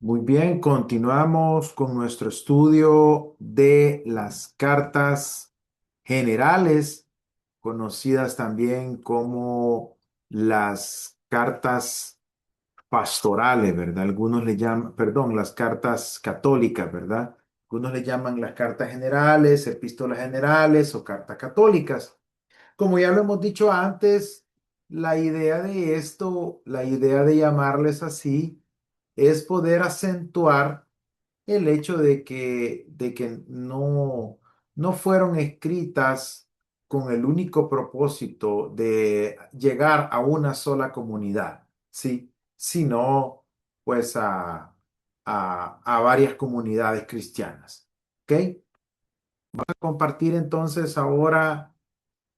Muy bien, continuamos con nuestro estudio de las cartas generales, conocidas también como las cartas pastorales, ¿verdad? Algunos le llaman, perdón, las cartas católicas, ¿verdad? Algunos le llaman las cartas generales, epístolas generales o cartas católicas. Como ya lo hemos dicho antes, la idea de esto, la idea de llamarles así, es poder acentuar el hecho de que no fueron escritas con el único propósito de llegar a una sola comunidad, ¿sí? Sino pues a varias comunidades cristianas. ¿Ok? Vamos a compartir entonces ahora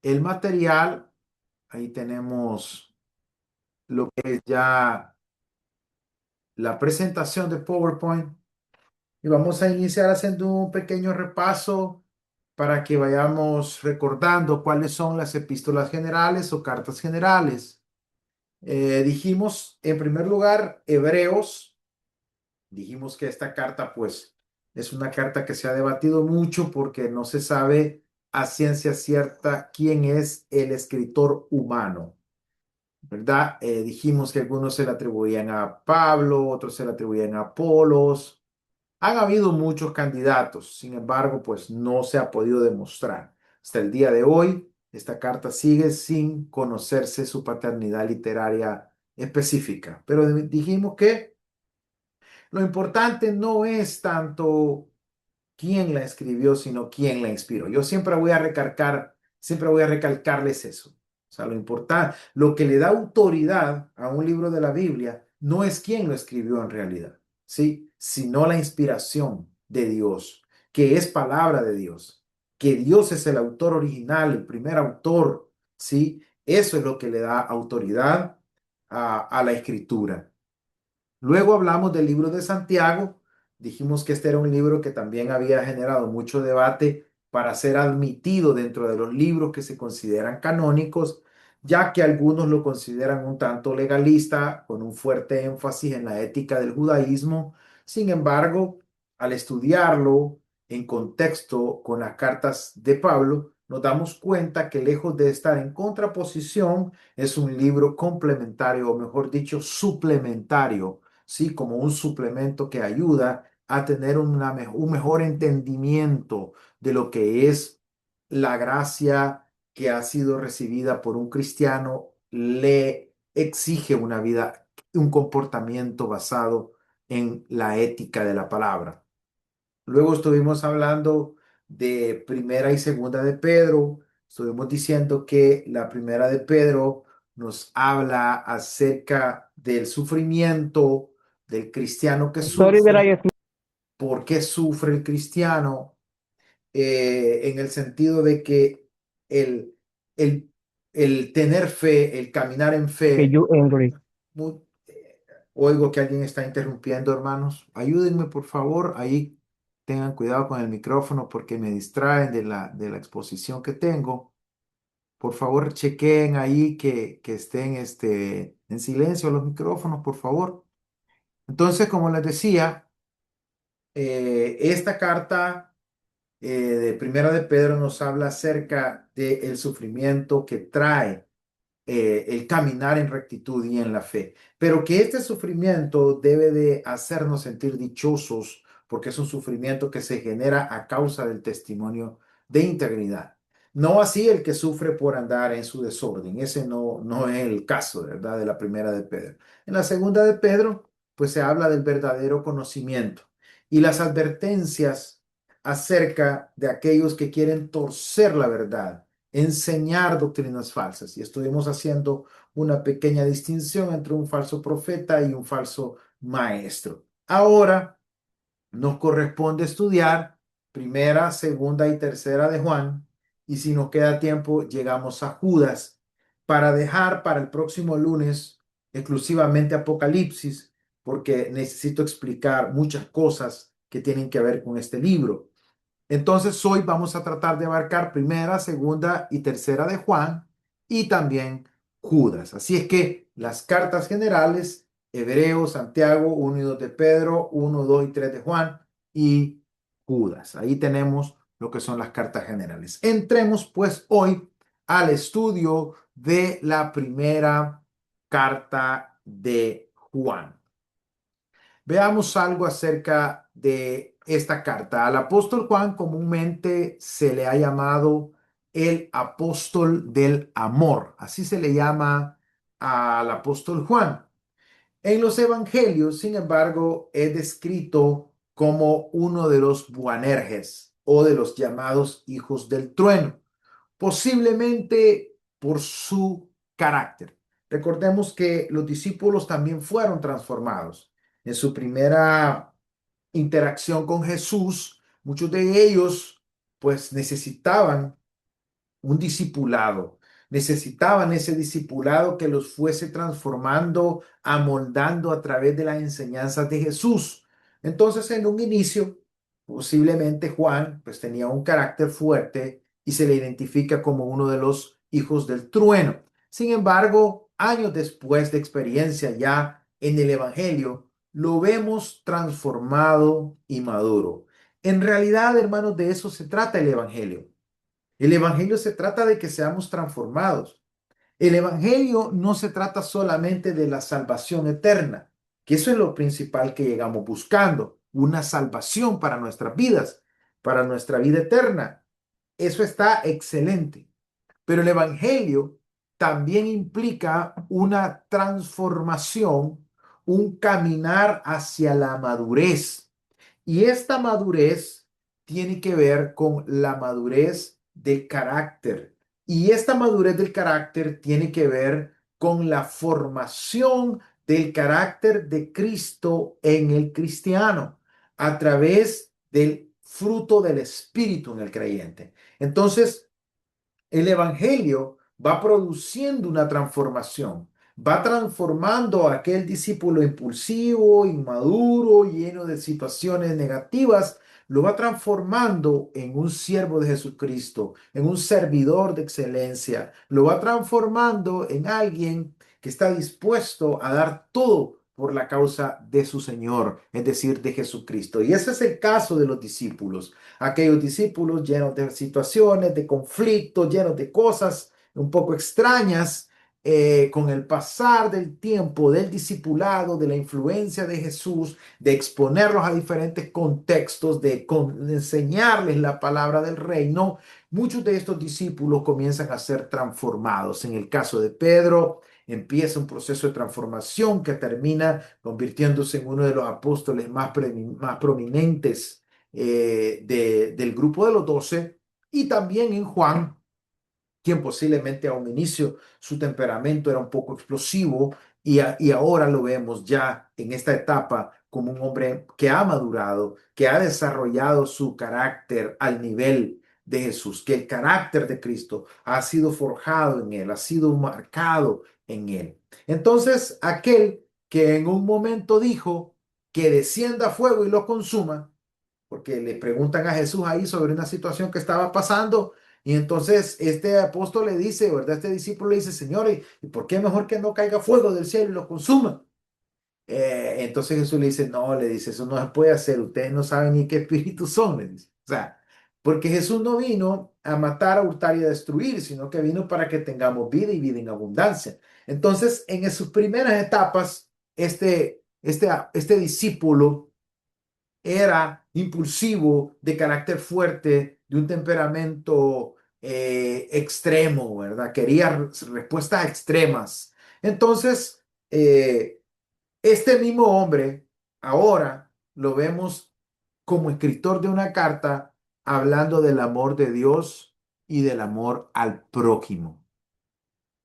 el material. Ahí tenemos lo que es ya la presentación de PowerPoint. Y vamos a iniciar haciendo un pequeño repaso para que vayamos recordando cuáles son las epístolas generales o cartas generales. Dijimos, en primer lugar, Hebreos. Dijimos que esta carta, pues, es una carta que se ha debatido mucho porque no se sabe a ciencia cierta quién es el escritor humano, ¿verdad? Dijimos que algunos se le atribuían a Pablo, otros se le atribuían a Apolos. Han habido muchos candidatos, sin embargo, pues no se ha podido demostrar. Hasta el día de hoy, esta carta sigue sin conocerse su paternidad literaria específica. Pero dijimos que lo importante no es tanto quién la escribió, sino quién la inspiró. Yo siempre voy a recalcarles eso. O sea, lo importante, lo que le da autoridad a un libro de la Biblia no es quién lo escribió en realidad, ¿sí? Sino la inspiración de Dios, que es palabra de Dios, que Dios es el autor original, el primer autor, ¿sí? Eso es lo que le da autoridad a la escritura. Luego hablamos del libro de Santiago. Dijimos que este era un libro que también había generado mucho debate para ser admitido dentro de los libros que se consideran canónicos, ya que algunos lo consideran un tanto legalista, con un fuerte énfasis en la ética del judaísmo. Sin embargo, al estudiarlo en contexto con las cartas de Pablo, nos damos cuenta que lejos de estar en contraposición, es un libro complementario, o mejor dicho, suplementario, sí, como un suplemento que ayuda a tener un mejor entendimiento de lo que es la gracia que ha sido recibida por un cristiano, le exige una vida, un comportamiento basado en la ética de la palabra. Luego estuvimos hablando de primera y segunda de Pedro. Estuvimos diciendo que la primera de Pedro nos habla acerca del sufrimiento del cristiano que Sorry that sufre. I ¿Por qué sufre el cristiano? En el sentido de que el, el, el tener fe, el caminar en okay, fe, you angry. mu- oigo que alguien está interrumpiendo, hermanos. Ayúdenme, por favor. Ahí tengan cuidado con el micrófono porque me distraen de la exposición que tengo. Por favor, chequeen ahí que estén en silencio los micrófonos, por favor. Entonces, como les decía, esta carta de Primera de Pedro nos habla acerca del sufrimiento que trae el caminar en rectitud y en la fe, pero que este sufrimiento debe de hacernos sentir dichosos porque es un sufrimiento que se genera a causa del testimonio de integridad. No así el que sufre por andar en su desorden. Ese no es el caso, ¿verdad? De la primera de Pedro. En la segunda de Pedro, pues se habla del verdadero conocimiento y las advertencias acerca de aquellos que quieren torcer la verdad, enseñar doctrinas falsas. Y estuvimos haciendo una pequeña distinción entre un falso profeta y un falso maestro. Ahora nos corresponde estudiar primera, segunda y tercera de Juan. Y si nos queda tiempo, llegamos a Judas para dejar para el próximo lunes exclusivamente Apocalipsis, porque necesito explicar muchas cosas que tienen que ver con este libro. Entonces hoy vamos a tratar de abarcar primera, segunda y tercera de Juan y también Judas. Así es que las cartas generales Hebreo, Santiago, 1 y 2 de Pedro, 1, 2 y 3 de Juan y Judas. Ahí tenemos lo que son las cartas generales. Entremos pues hoy al estudio de la primera carta de Juan. Veamos algo acerca de esta carta. Al apóstol Juan comúnmente se le ha llamado el apóstol del amor. Así se le llama al apóstol Juan. En los evangelios, sin embargo, es descrito como uno de los Boanerges o de los llamados hijos del trueno, posiblemente por su carácter. Recordemos que los discípulos también fueron transformados. En su primera interacción con Jesús, muchos de ellos pues necesitaban un discipulado. Necesitaban ese discipulado que los fuese transformando, amoldando a través de las enseñanzas de Jesús. Entonces, en un inicio, posiblemente Juan, pues tenía un carácter fuerte y se le identifica como uno de los hijos del trueno. Sin embargo, años después de experiencia ya en el Evangelio, lo vemos transformado y maduro. En realidad, hermanos, de eso se trata el Evangelio. El Evangelio se trata de que seamos transformados. El Evangelio no se trata solamente de la salvación eterna, que eso es lo principal que llegamos buscando, una salvación para nuestras vidas, para nuestra vida eterna. Eso está excelente. Pero el Evangelio también implica una transformación, un caminar hacia la madurez. Y esta madurez tiene que ver con la madurez del carácter. Y esta madurez del carácter tiene que ver con la formación del carácter de Cristo en el cristiano a través del fruto del Espíritu en el creyente. Entonces, el Evangelio va produciendo una transformación, va transformando a aquel discípulo impulsivo, inmaduro, lleno de situaciones negativas, lo va transformando en un siervo de Jesucristo, en un servidor de excelencia, lo va transformando en alguien que está dispuesto a dar todo por la causa de su Señor, es decir, de Jesucristo. Y ese es el caso de los discípulos, aquellos discípulos llenos de situaciones, de conflictos, llenos de cosas un poco extrañas. Con el pasar del tiempo, del discipulado, de la influencia de Jesús, de exponerlos a diferentes contextos, de enseñarles la palabra del reino, muchos de estos discípulos comienzan a ser transformados. En el caso de Pedro, empieza un proceso de transformación que termina convirtiéndose en uno de los apóstoles más prominentes del grupo de los 12, y también en Juan, quien posiblemente a un inicio su temperamento era un poco explosivo y ahora lo vemos ya en esta etapa como un hombre que ha madurado, que ha desarrollado su carácter al nivel de Jesús, que el carácter de Cristo ha sido forjado en él, ha sido marcado en él. Entonces, aquel que en un momento dijo que descienda fuego y lo consuma, porque le preguntan a Jesús ahí sobre una situación que estaba pasando. Y entonces este apóstol le dice, ¿verdad? Este discípulo le dice, Señor, ¿y por qué mejor que no caiga fuego del cielo y lo consuma? Entonces Jesús le dice, no, le dice, eso no se puede hacer, ustedes no saben ni qué espíritus son, le dice. O sea, porque Jesús no vino a matar, a hurtar y a destruir, sino que vino para que tengamos vida y vida en abundancia. Entonces, en sus primeras etapas, este discípulo era impulsivo, de carácter fuerte, de un temperamento extremo, ¿verdad? Quería respuestas extremas. Entonces, este mismo hombre ahora lo vemos como escritor de una carta hablando del amor de Dios y del amor al prójimo.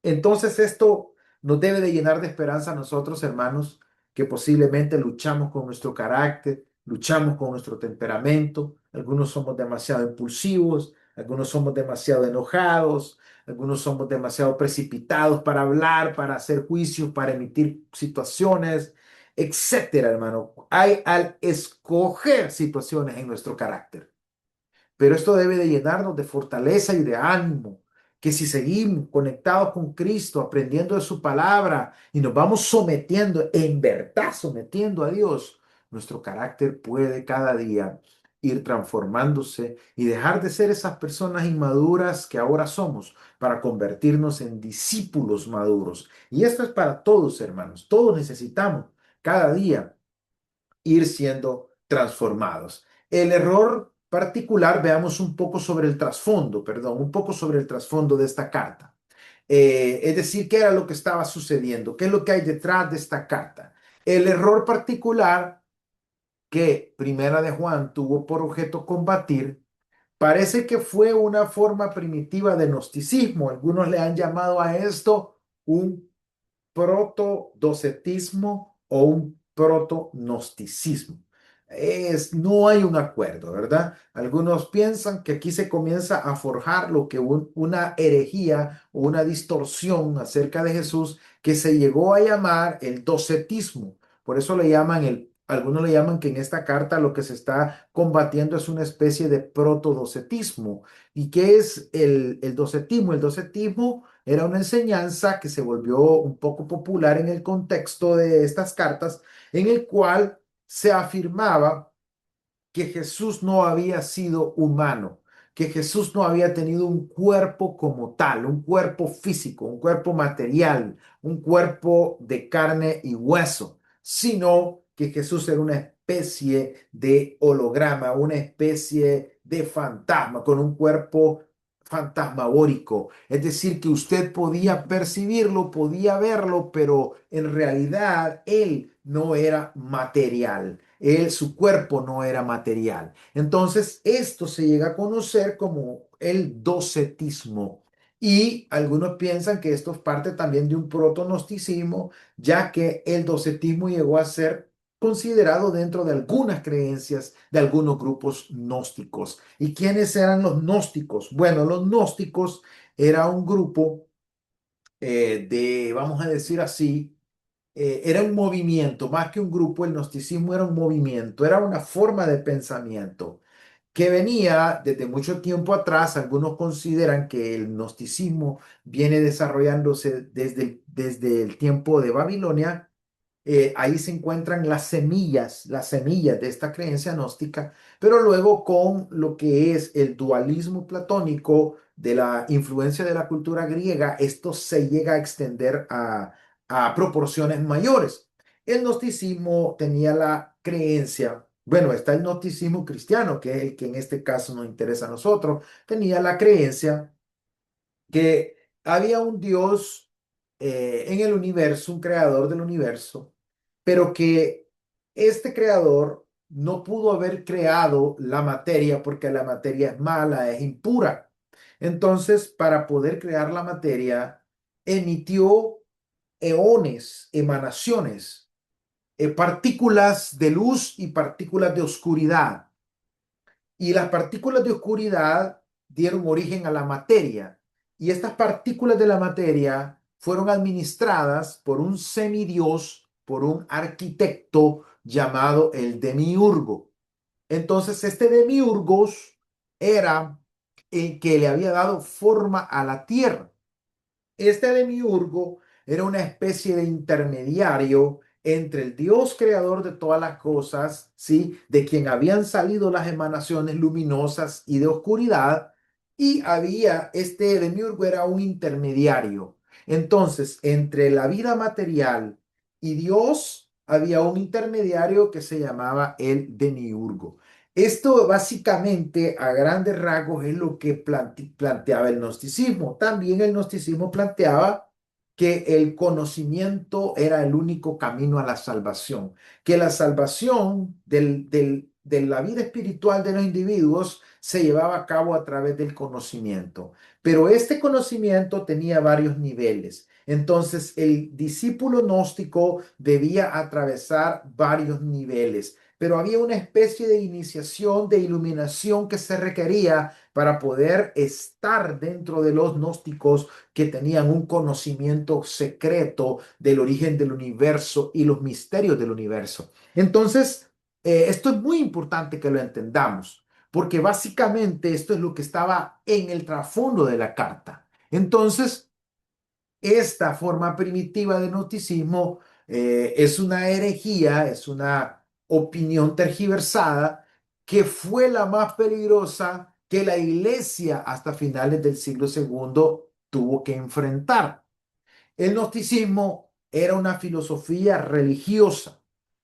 Entonces esto nos debe de llenar de esperanza a nosotros, hermanos, que posiblemente luchamos con nuestro carácter, luchamos con nuestro temperamento. Algunos somos demasiado impulsivos, algunos somos demasiado enojados, algunos somos demasiado precipitados para hablar, para hacer juicios, para emitir situaciones, etcétera, hermano. Hay al escoger situaciones en nuestro carácter. Pero esto debe de llenarnos de fortaleza y de ánimo que si seguimos conectados con Cristo, aprendiendo de su palabra y nos vamos sometiendo, en verdad sometiendo a Dios, nuestro carácter puede cada día ir transformándose y dejar de ser esas personas inmaduras que ahora somos para convertirnos en discípulos maduros. Y esto es para todos, hermanos. Todos necesitamos cada día ir siendo transformados. El error particular, veamos un poco sobre el trasfondo, perdón, un poco sobre el trasfondo de esta carta. Es decir, qué era lo que estaba sucediendo, qué es lo que hay detrás de esta carta. El error particular que Primera de Juan tuvo por objeto combatir parece que fue una forma primitiva de gnosticismo. Algunos le han llamado a esto un proto-docetismo o un proto-gnosticismo. No hay un acuerdo, ¿verdad? Algunos piensan que aquí se comienza a forjar lo que una herejía o una distorsión acerca de Jesús que se llegó a llamar el docetismo. Por eso algunos le llaman que en esta carta lo que se está combatiendo es una especie de proto-docetismo. ¿Y qué es el docetismo? El docetismo era una enseñanza que se volvió un poco popular en el contexto de estas cartas, en el cual se afirmaba que Jesús no había sido humano, que Jesús no había tenido un cuerpo como tal, un cuerpo físico, un cuerpo material, un cuerpo de carne y hueso, sino que Jesús era una especie de holograma, una especie de fantasma, con un cuerpo fantasmagórico. Es decir, que usted podía percibirlo, podía verlo, pero en realidad él no era material. Su cuerpo no era material. Entonces, esto se llega a conocer como el docetismo. Y algunos piensan que esto es parte también de un proto-gnosticismo, ya que el docetismo llegó a ser considerado dentro de algunas creencias de algunos grupos gnósticos. ¿Y quiénes eran los gnósticos? Bueno, los gnósticos era un grupo vamos a decir así, era un movimiento, más que un grupo, el gnosticismo era un movimiento, era una forma de pensamiento que venía desde mucho tiempo atrás. Algunos consideran que el gnosticismo viene desarrollándose desde el tiempo de Babilonia. Ahí se encuentran las semillas de esta creencia gnóstica, pero luego con lo que es el dualismo platónico de la influencia de la cultura griega, esto se llega a extender a proporciones mayores. El gnosticismo tenía la creencia, bueno, está el gnosticismo cristiano, que es el que en este caso nos interesa a nosotros, tenía la creencia que había un Dios en el universo, un creador del universo, pero que este creador no pudo haber creado la materia porque la materia es mala, es impura. Entonces, para poder crear la materia, emitió eones, emanaciones, partículas de luz y partículas de oscuridad, y las partículas de oscuridad dieron origen a la materia. Y estas partículas de la materia fueron administradas por un semidios, por un arquitecto llamado el demiurgo. Entonces, este demiurgos era el que le había dado forma a la tierra. Este demiurgo era una especie de intermediario entre el Dios creador de todas las cosas, ¿sí? De quien habían salido las emanaciones luminosas y de oscuridad, y había, este demiurgo era un intermediario. Entonces, entre la vida material y Dios había un intermediario que se llamaba el demiurgo. Esto básicamente a grandes rasgos es lo que planteaba el gnosticismo. También el gnosticismo planteaba que el conocimiento era el único camino a la salvación, que la salvación de la vida espiritual de los individuos se llevaba a cabo a través del conocimiento. Pero este conocimiento tenía varios niveles. Entonces el discípulo gnóstico debía atravesar varios niveles, pero había una especie de iniciación, de iluminación que se requería para poder estar dentro de los gnósticos que tenían un conocimiento secreto del origen del universo y los misterios del universo. Entonces, esto es muy importante que lo entendamos, porque básicamente esto es lo que estaba en el trasfondo de la carta. Entonces, esta forma primitiva de gnosticismo es una herejía, es una opinión tergiversada que fue la más peligrosa que la iglesia hasta finales del siglo segundo tuvo que enfrentar. El gnosticismo era una filosofía religiosa,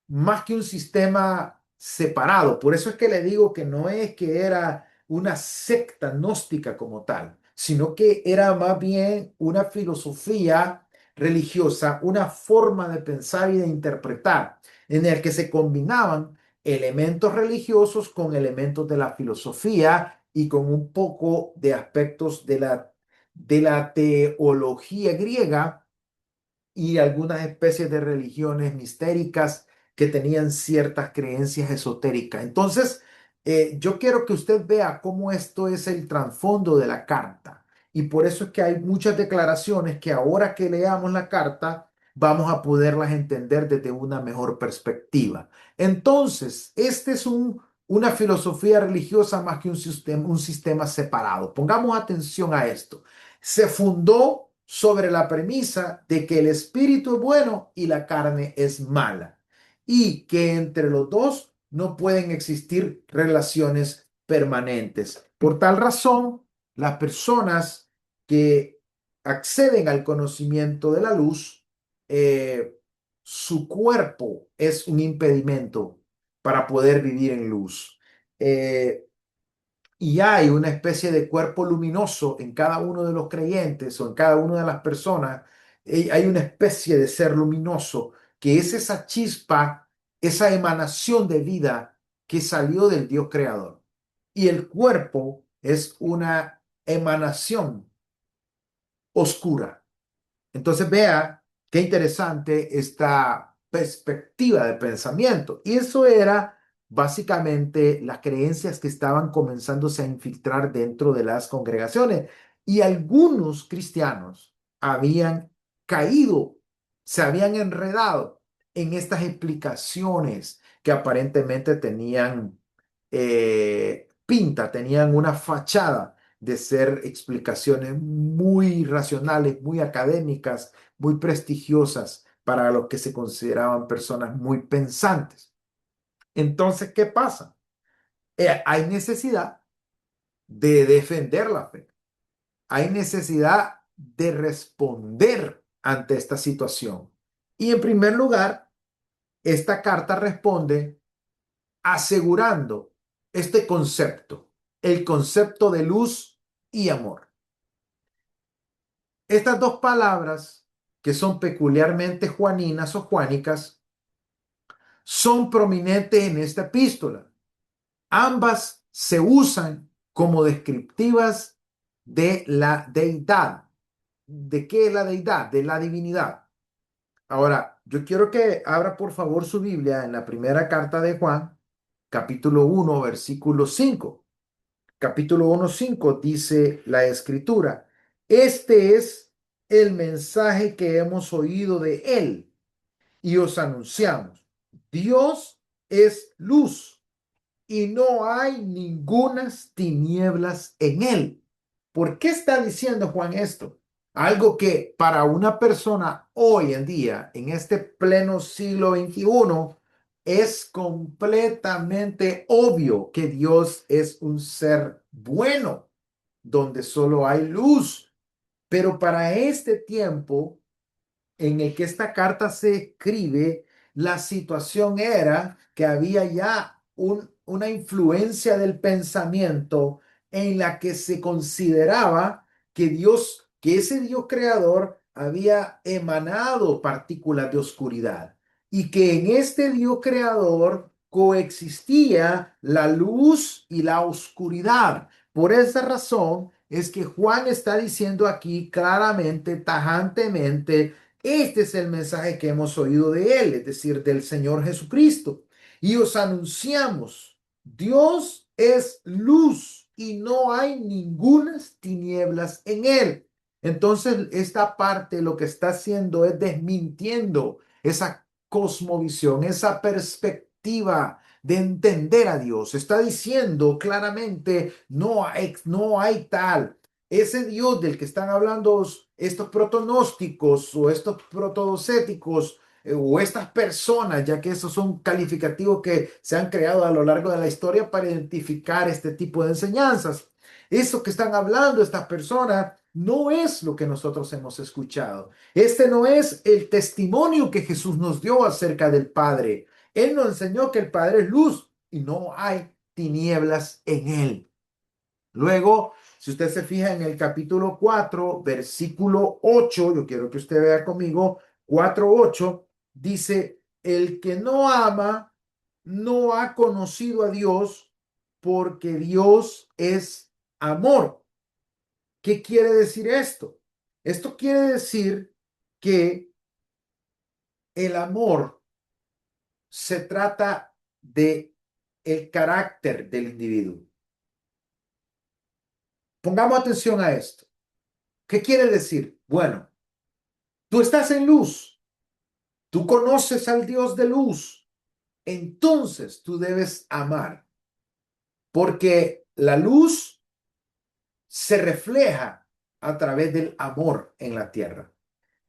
más que un sistema separado. Por eso es que le digo que no es que era una secta gnóstica como tal, sino que era más bien una filosofía religiosa, una forma de pensar y de interpretar, en el que se combinaban elementos religiosos con elementos de la filosofía y con un poco de aspectos de la teología griega y algunas especies de religiones mistéricas que tenían ciertas creencias esotéricas. Entonces, yo quiero que usted vea cómo esto es el trasfondo de la carta. Y por eso es que hay muchas declaraciones que ahora que leamos la carta, vamos a poderlas entender desde una mejor perspectiva. Entonces, este es una filosofía religiosa más que un sistema separado. Pongamos atención a esto. Se fundó sobre la premisa de que el espíritu es bueno y la carne es mala, y que entre los dos no pueden existir relaciones permanentes. Por tal razón, las personas que acceden al conocimiento de la luz, su cuerpo es un impedimento para poder vivir en luz. Eh, y hay una especie de cuerpo luminoso en cada uno de los creyentes o en cada una de las personas. Hay una especie de ser luminoso que es esa chispa, esa emanación de vida que salió del Dios creador. Y el cuerpo es una emanación oscura. Entonces vea qué interesante esta perspectiva de pensamiento. Y eso era básicamente las creencias que estaban comenzándose a infiltrar dentro de las congregaciones. Y algunos cristianos habían caído, se habían enredado en estas explicaciones que aparentemente tenían pinta, tenían una fachada de ser explicaciones muy racionales, muy académicas, muy prestigiosas para los que se consideraban personas muy pensantes. Entonces, ¿qué pasa? Hay necesidad de defender la fe. Hay necesidad de responder ante esta situación. Y en primer lugar, esta carta responde asegurando este concepto, el concepto de luz y amor. Estas dos palabras, que son peculiarmente juaninas o juánicas, son prominentes en esta epístola. Ambas se usan como descriptivas de la deidad. ¿De qué es la deidad? De la divinidad. Ahora, yo quiero que abra por favor su Biblia en la primera carta de Juan, capítulo 1, versículo 5. Capítulo 1:5 dice la escritura: este es el mensaje que hemos oído de él y os anunciamos. Dios es luz y no hay ningunas tinieblas en él. ¿Por qué está diciendo Juan esto? Algo que para una persona hoy en día, en este pleno siglo XXI, es completamente obvio que Dios es un ser bueno, donde solo hay luz. Pero para este tiempo en el que esta carta se escribe, la situación era que había ya una influencia del pensamiento en la que se consideraba que Dios, que ese Dios creador había emanado partículas de oscuridad y que en este Dios creador coexistía la luz y la oscuridad. Por esa razón es que Juan está diciendo aquí claramente, tajantemente, este es el mensaje que hemos oído de él, es decir, del Señor Jesucristo. Y os anunciamos, Dios es luz y no hay ningunas tinieblas en él. Entonces, esta parte lo que está haciendo es desmintiendo esa cosmovisión, esa perspectiva de entender a Dios. Está diciendo claramente, no hay tal. ese Dios del que están hablando estos protonósticos o estos protodocéticos o estas personas, ya que esos son calificativos que se han creado a lo largo de la historia para identificar este tipo de enseñanzas. Eso que están hablando estas personas no es lo que nosotros hemos escuchado. Este no es el testimonio que Jesús nos dio acerca del Padre. Él nos enseñó que el Padre es luz y no hay tinieblas en él. Luego, si usted se fija en el capítulo 4 versículo 8, yo quiero que usted vea conmigo, 4:8 dice, el que no ama no ha conocido a Dios porque Dios es amor. ¿Qué quiere decir esto? Esto quiere decir que el amor se trata de el carácter del individuo. Pongamos atención a esto. ¿Qué quiere decir? Bueno, tú estás en luz, tú conoces al Dios de luz, entonces tú debes amar, porque la luz se refleja a través del amor en la tierra.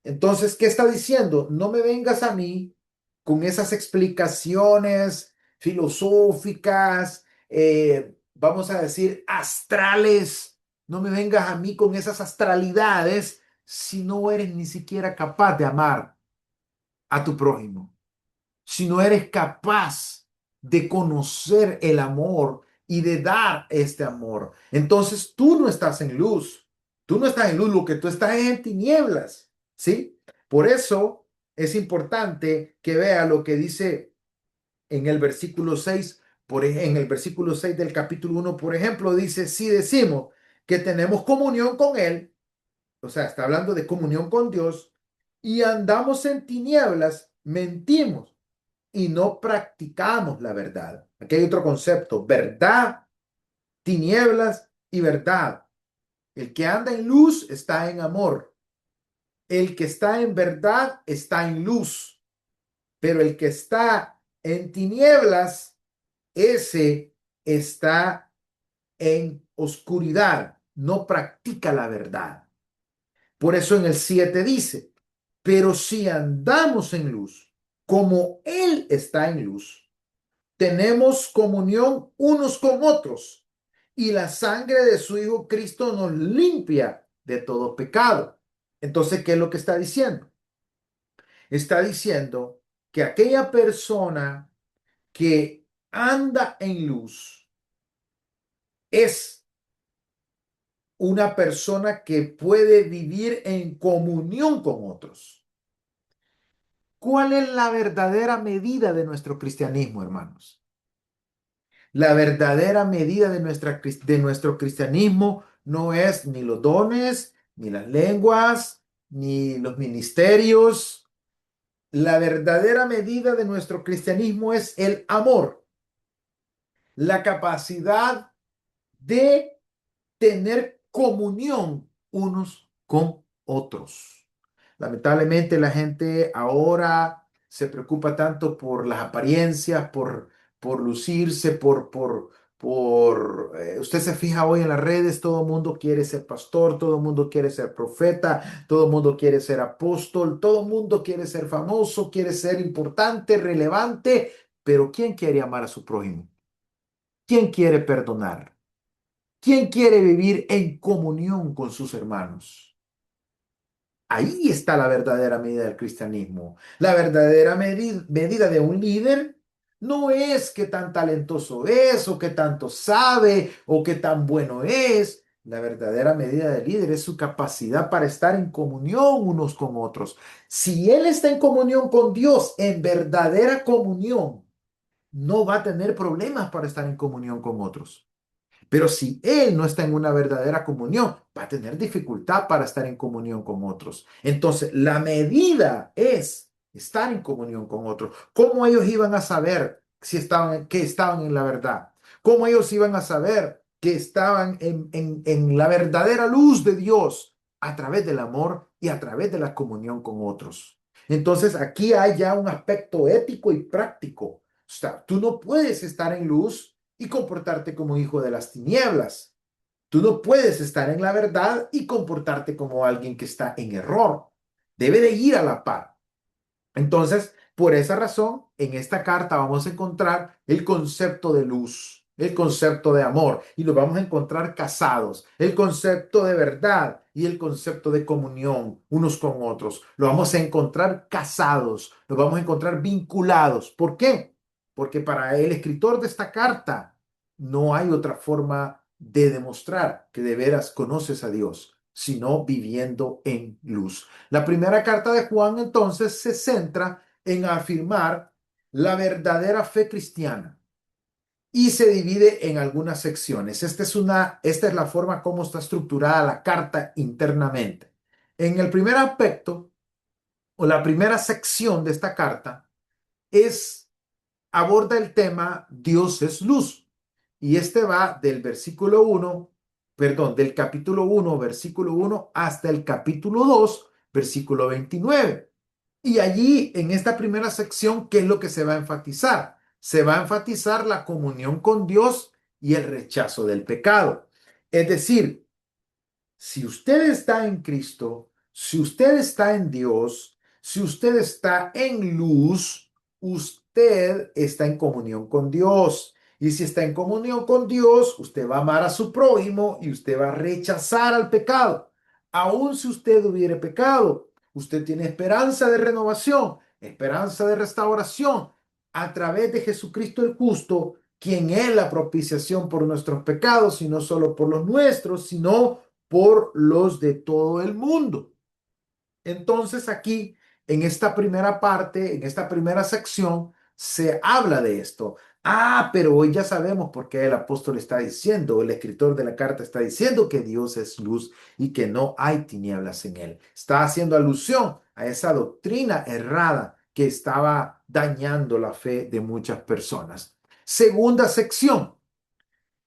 Entonces, ¿qué está diciendo? No me vengas a mí con esas explicaciones filosóficas, vamos a decir, astrales. No me vengas a mí con esas astralidades si no eres ni siquiera capaz de amar a tu prójimo, si no eres capaz de conocer el amor y de dar este amor. Entonces tú no estás en luz, tú no estás en luz, lo que tú estás es en tinieblas, ¿sí? Por eso es importante que vea lo que dice en el versículo 6, en el versículo 6 del capítulo 1, por ejemplo, dice, si decimos que tenemos comunión con Él, o sea, está hablando de comunión con Dios, y andamos en tinieblas, mentimos y no practicamos la verdad. Aquí hay otro concepto, verdad, tinieblas y verdad. El que anda en luz está en amor. El que está en verdad está en luz. Pero el que está en tinieblas, ese está en oscuridad. No practica la verdad. Por eso en el 7 dice, pero si andamos en luz, como Él está en luz, tenemos comunión unos con otros y la sangre de su Hijo Cristo nos limpia de todo pecado. Entonces, ¿qué es lo que está diciendo? Está diciendo que aquella persona que anda en luz es una persona que puede vivir en comunión con otros. ¿Cuál es la verdadera medida de nuestro cristianismo, hermanos? La verdadera medida de nuestro cristianismo no es ni los dones, ni las lenguas, ni los ministerios. La verdadera medida de nuestro cristianismo es el amor, la capacidad de tener comunión unos con otros. Lamentablemente la gente ahora se preocupa tanto por las apariencias, por lucirse, usted se fija hoy en las redes, todo el mundo quiere ser pastor, todo el mundo quiere ser profeta, todo el mundo quiere ser apóstol, todo el mundo quiere ser famoso, quiere ser importante, relevante, pero ¿quién quiere amar a su prójimo? ¿Quién quiere perdonar? ¿Quién quiere vivir en comunión con sus hermanos? Ahí está la verdadera medida del cristianismo. La verdadera medida de un líder no es qué tan talentoso es o qué tanto sabe o qué tan bueno es. La verdadera medida del líder es su capacidad para estar en comunión unos con otros. Si él está en comunión con Dios, en verdadera comunión, no va a tener problemas para estar en comunión con otros. Pero si él no está en una verdadera comunión, va a tener dificultad para estar en comunión con otros. Entonces, la medida es estar en comunión con otros. ¿Cómo ellos iban a saber si estaban, que estaban en la verdad? ¿Cómo ellos iban a saber que estaban en la verdadera luz de Dios a través del amor y a través de la comunión con otros? Entonces, aquí hay ya un aspecto ético y práctico. O sea, tú no puedes estar en luz y comportarte como hijo de las tinieblas. Tú no puedes estar en la verdad y comportarte como alguien que está en error. Debe de ir a la par. Entonces, por esa razón, en esta carta vamos a encontrar el concepto de luz, el concepto de amor, y lo vamos a encontrar casados, el concepto de verdad y el concepto de comunión unos con otros. Lo vamos a encontrar casados, lo vamos a encontrar vinculados. ¿Por qué? Porque para el escritor de esta carta no hay otra forma de demostrar que de veras conoces a Dios, sino viviendo en luz. La primera carta de Juan entonces se centra en afirmar la verdadera fe cristiana y se divide en algunas secciones. Esta es la forma como está estructurada la carta internamente. En el primer aspecto o la primera sección de esta carta es aborda el tema Dios es luz. Y este va del versículo uno, perdón, del capítulo uno, versículo uno, hasta el capítulo 2, versículo 29. Y allí, en esta primera sección, ¿qué es lo que se va a enfatizar? Se va a enfatizar la comunión con Dios y el rechazo del pecado. Es decir, si usted está en Cristo, si usted está en Dios, si usted está en luz, usted está en comunión con Dios. Y si está en comunión con Dios, usted va a amar a su prójimo y usted va a rechazar al pecado. Aun si usted hubiere pecado, usted tiene esperanza de renovación, esperanza de restauración a través de Jesucristo el justo, quien es la propiciación por nuestros pecados, y no solo por los nuestros, sino por los de todo el mundo. Entonces aquí, en esta primera parte, en esta primera sección, se habla de esto. Ah, pero hoy ya sabemos por qué el apóstol está diciendo, el escritor de la carta está diciendo que Dios es luz y que no hay tinieblas en él. Está haciendo alusión a esa doctrina errada que estaba dañando la fe de muchas personas. Segunda sección.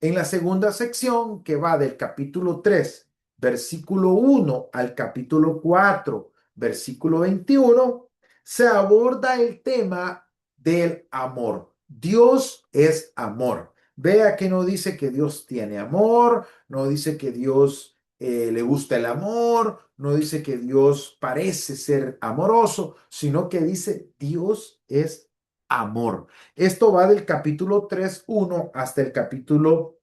En la segunda sección, que va del capítulo 3 versículo uno al capítulo 4 versículo 21, se aborda el tema del amor. Dios es amor. Vea que no dice que Dios tiene amor, no dice que Dios le gusta el amor, no dice que Dios parece ser amoroso, sino que dice Dios es amor. Esto va del capítulo 3:1 hasta el capítulo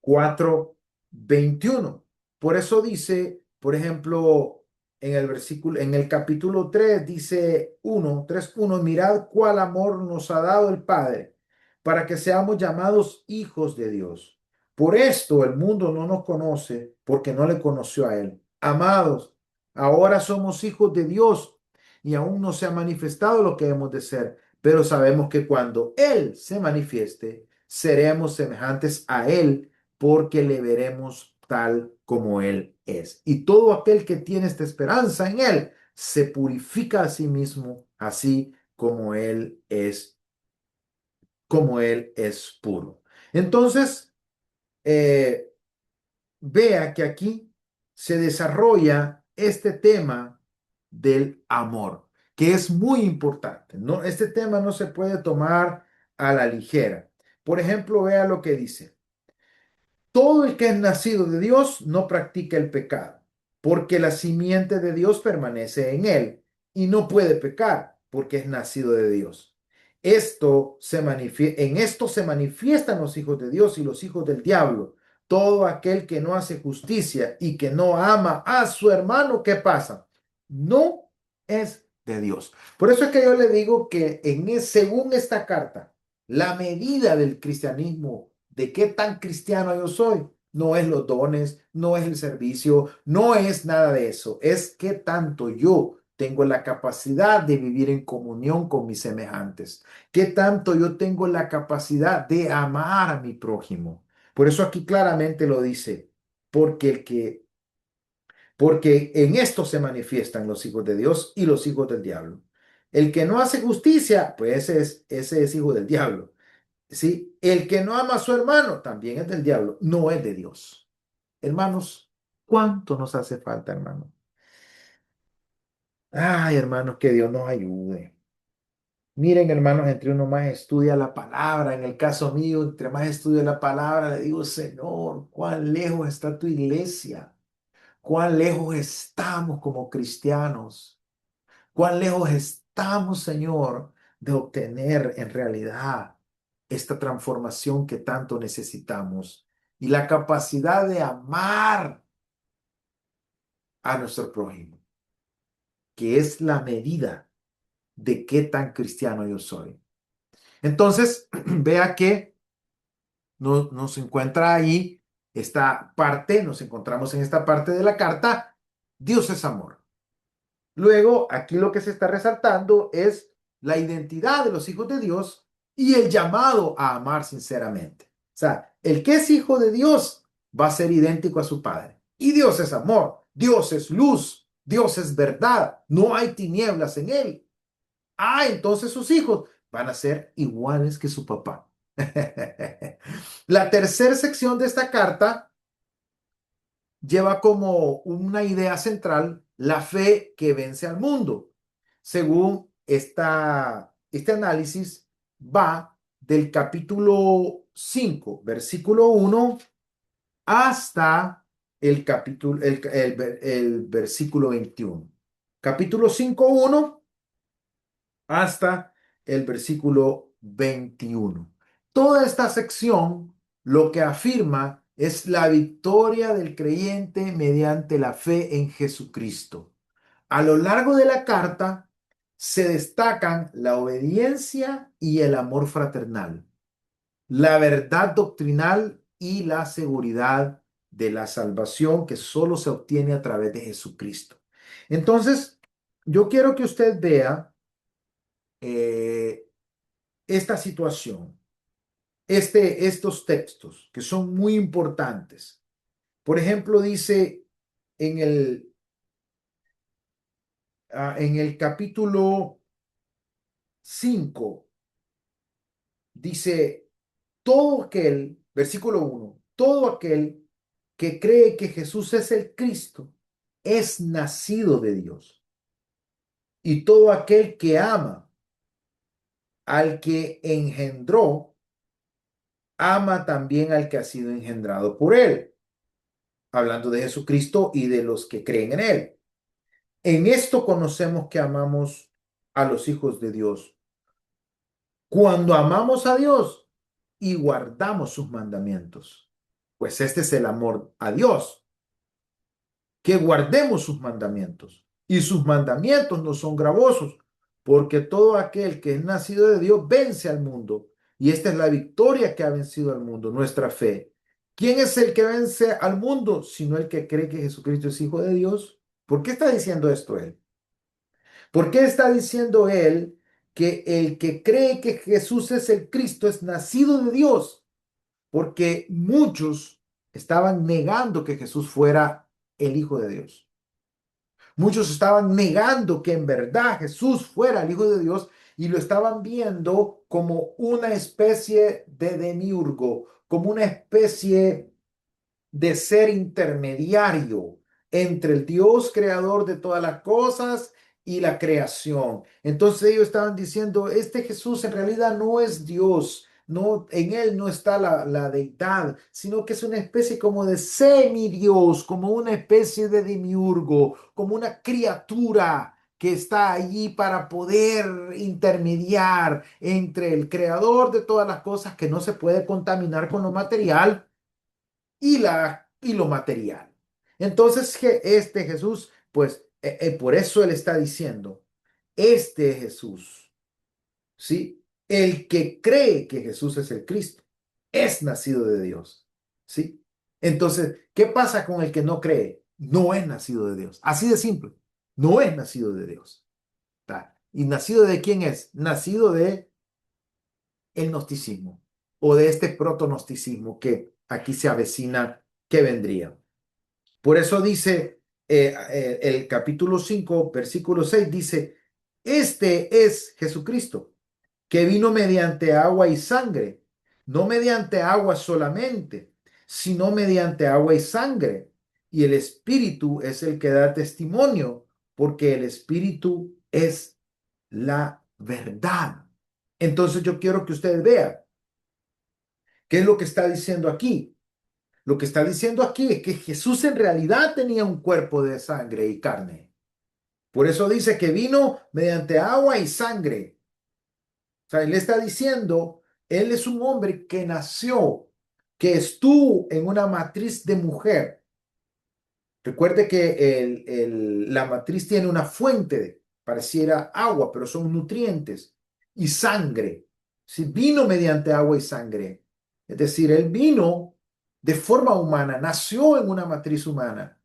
4:21. Por eso dice, por ejemplo, en el capítulo 3 dice 3:1, mirad cuál amor nos ha dado el Padre para que seamos llamados hijos de Dios. Por esto el mundo no nos conoce porque no le conoció a Él. Amados, ahora somos hijos de Dios y aún no se ha manifestado lo que hemos de ser, pero sabemos que cuando Él se manifieste, seremos semejantes a Él porque le veremos tal como Él es. Y todo aquel que tiene esta esperanza en Él se purifica a sí mismo, así como Él es puro. Entonces, eh, vea que aquí se desarrolla este tema del amor, que es muy importante. No, este tema no se puede tomar a la ligera. Por ejemplo, vea lo que dice. Todo el que es nacido de Dios no practica el pecado, porque la simiente de Dios permanece en él y no puede pecar, porque es nacido de Dios. En esto se manifiestan los hijos de Dios y los hijos del diablo. Todo aquel que no hace justicia y que no ama a su hermano, ¿qué pasa? No es de Dios. Por eso es que yo le digo que según esta carta, la medida del cristianismo, de qué tan cristiano yo soy, no es los dones, no es el servicio, no es nada de eso. Es qué tanto yo tengo la capacidad de vivir en comunión con mis semejantes, qué tanto yo tengo la capacidad de amar a mi prójimo. Por eso aquí claramente lo dice, porque el que porque en esto se manifiestan los hijos de Dios y los hijos del diablo. El que no hace justicia, pues ese es hijo del diablo. ¿Sí? El que no ama a su hermano también es del diablo, no es de Dios. Hermanos, ¿cuánto nos hace falta, hermano? Ay, hermanos, que Dios nos ayude. Miren, hermanos, entre uno más estudia la palabra, en el caso mío, entre más estudio la palabra, le digo, Señor, cuán lejos está tu iglesia, cuán lejos estamos como cristianos, cuán lejos estamos, Señor, de obtener en realidad esta transformación que tanto necesitamos y la capacidad de amar a nuestro prójimo, que es la medida de qué tan cristiano yo soy. Entonces, vea que nos encuentra ahí esta parte, nos encontramos en esta parte de la carta, Dios es amor. Luego, aquí lo que se está resaltando es la identidad de los hijos de Dios y el llamado a amar sinceramente. O sea, el que es hijo de Dios va a ser idéntico a su padre. Y Dios es amor, Dios es luz, Dios es verdad, no hay tinieblas en él. Ah, entonces sus hijos van a ser iguales que su papá. La tercera sección de esta carta lleva como una idea central la fe que vence al mundo. Según este análisis, va del capítulo 5 versículo 1 hasta el versículo 21. Capítulo 5 1 hasta el versículo 21. Toda esta sección lo que afirma es la victoria del creyente mediante la fe en Jesucristo. A lo largo de la carta se destacan la obediencia y el amor fraternal, la verdad doctrinal y la seguridad de la salvación que solo se obtiene a través de Jesucristo. Entonces, yo quiero que usted vea eh, esta situación, estos textos que son muy importantes. Por ejemplo, dice en el capítulo 5 dice, todo aquel, versículo 1, todo aquel que cree que Jesús es el Cristo es nacido de Dios. Y todo aquel que ama al que engendró, ama también al que ha sido engendrado por él, hablando de Jesucristo y de los que creen en él. En esto conocemos que amamos a los hijos de Dios. Cuando amamos a Dios y guardamos sus mandamientos, pues este es el amor a Dios, que guardemos sus mandamientos. Y sus mandamientos no son gravosos, porque todo aquel que es nacido de Dios vence al mundo. Y esta es la victoria que ha vencido al mundo, nuestra fe. ¿Quién es el que vence al mundo, sino el que cree que Jesucristo es hijo de Dios? ¿Por qué está diciendo esto él? ¿Por qué está diciendo él que el que cree que Jesús es el Cristo es nacido de Dios? Porque muchos estaban negando que Jesús fuera el Hijo de Dios. Muchos estaban negando que en verdad Jesús fuera el Hijo de Dios y lo estaban viendo como una especie de demiurgo, como una especie de ser intermediario entre el Dios creador de todas las cosas y la creación. Entonces ellos estaban diciendo, este Jesús en realidad no es Dios, no, en él no está la deidad, sino que es una especie como de semidios, como una especie de demiurgo, como una criatura que está allí para poder intermediar entre el creador de todas las cosas que no se puede contaminar con lo material y lo material. Entonces, este Jesús, pues por eso él está diciendo, este Jesús, ¿sí? El que cree que Jesús es el Cristo, es nacido de Dios, ¿sí? Entonces, ¿qué pasa con el que no cree? No es nacido de Dios. Así de simple. No es nacido de Dios. ¿Tá? ¿Y nacido de quién es? Nacido de el gnosticismo o de este proto-gnosticismo que aquí se avecina que vendría. Por eso dice el capítulo 5 versículo 6 dice, este es Jesucristo, que vino mediante agua y sangre, no mediante agua solamente, sino mediante agua y sangre. Y el Espíritu es el que da testimonio, porque el Espíritu es la verdad. Entonces yo quiero que ustedes vean qué es lo que está diciendo aquí. Lo que está diciendo aquí es que Jesús en realidad tenía un cuerpo de sangre y carne. Por eso dice que vino mediante agua y sangre. O sea, él está diciendo, él es un hombre que nació, que estuvo en una matriz de mujer. Recuerde que la matriz tiene una fuente, pareciera agua, pero son nutrientes y sangre. Si vino mediante agua y sangre, es decir, él vino de forma humana, nació en una matriz humana.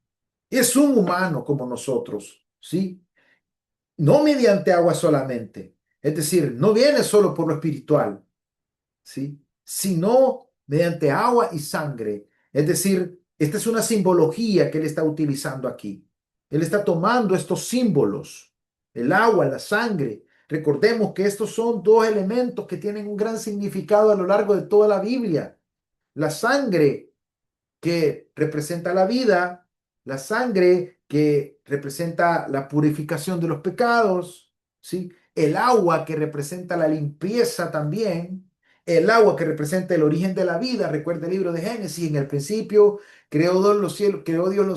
Es un humano como nosotros, ¿sí? No mediante agua solamente. Es decir, no viene solo por lo espiritual, ¿sí? Sino mediante agua y sangre. Es decir, esta es una simbología que él está utilizando aquí. Él está tomando estos símbolos, el agua, la sangre. Recordemos que estos son dos elementos que tienen un gran significado a lo largo de toda la Biblia. La sangre que representa la vida, la sangre que representa la purificación de los pecados, ¿sí? El agua que representa la limpieza también, el agua que representa el origen de la vida. Recuerda el libro de Génesis, en el principio creó Dios los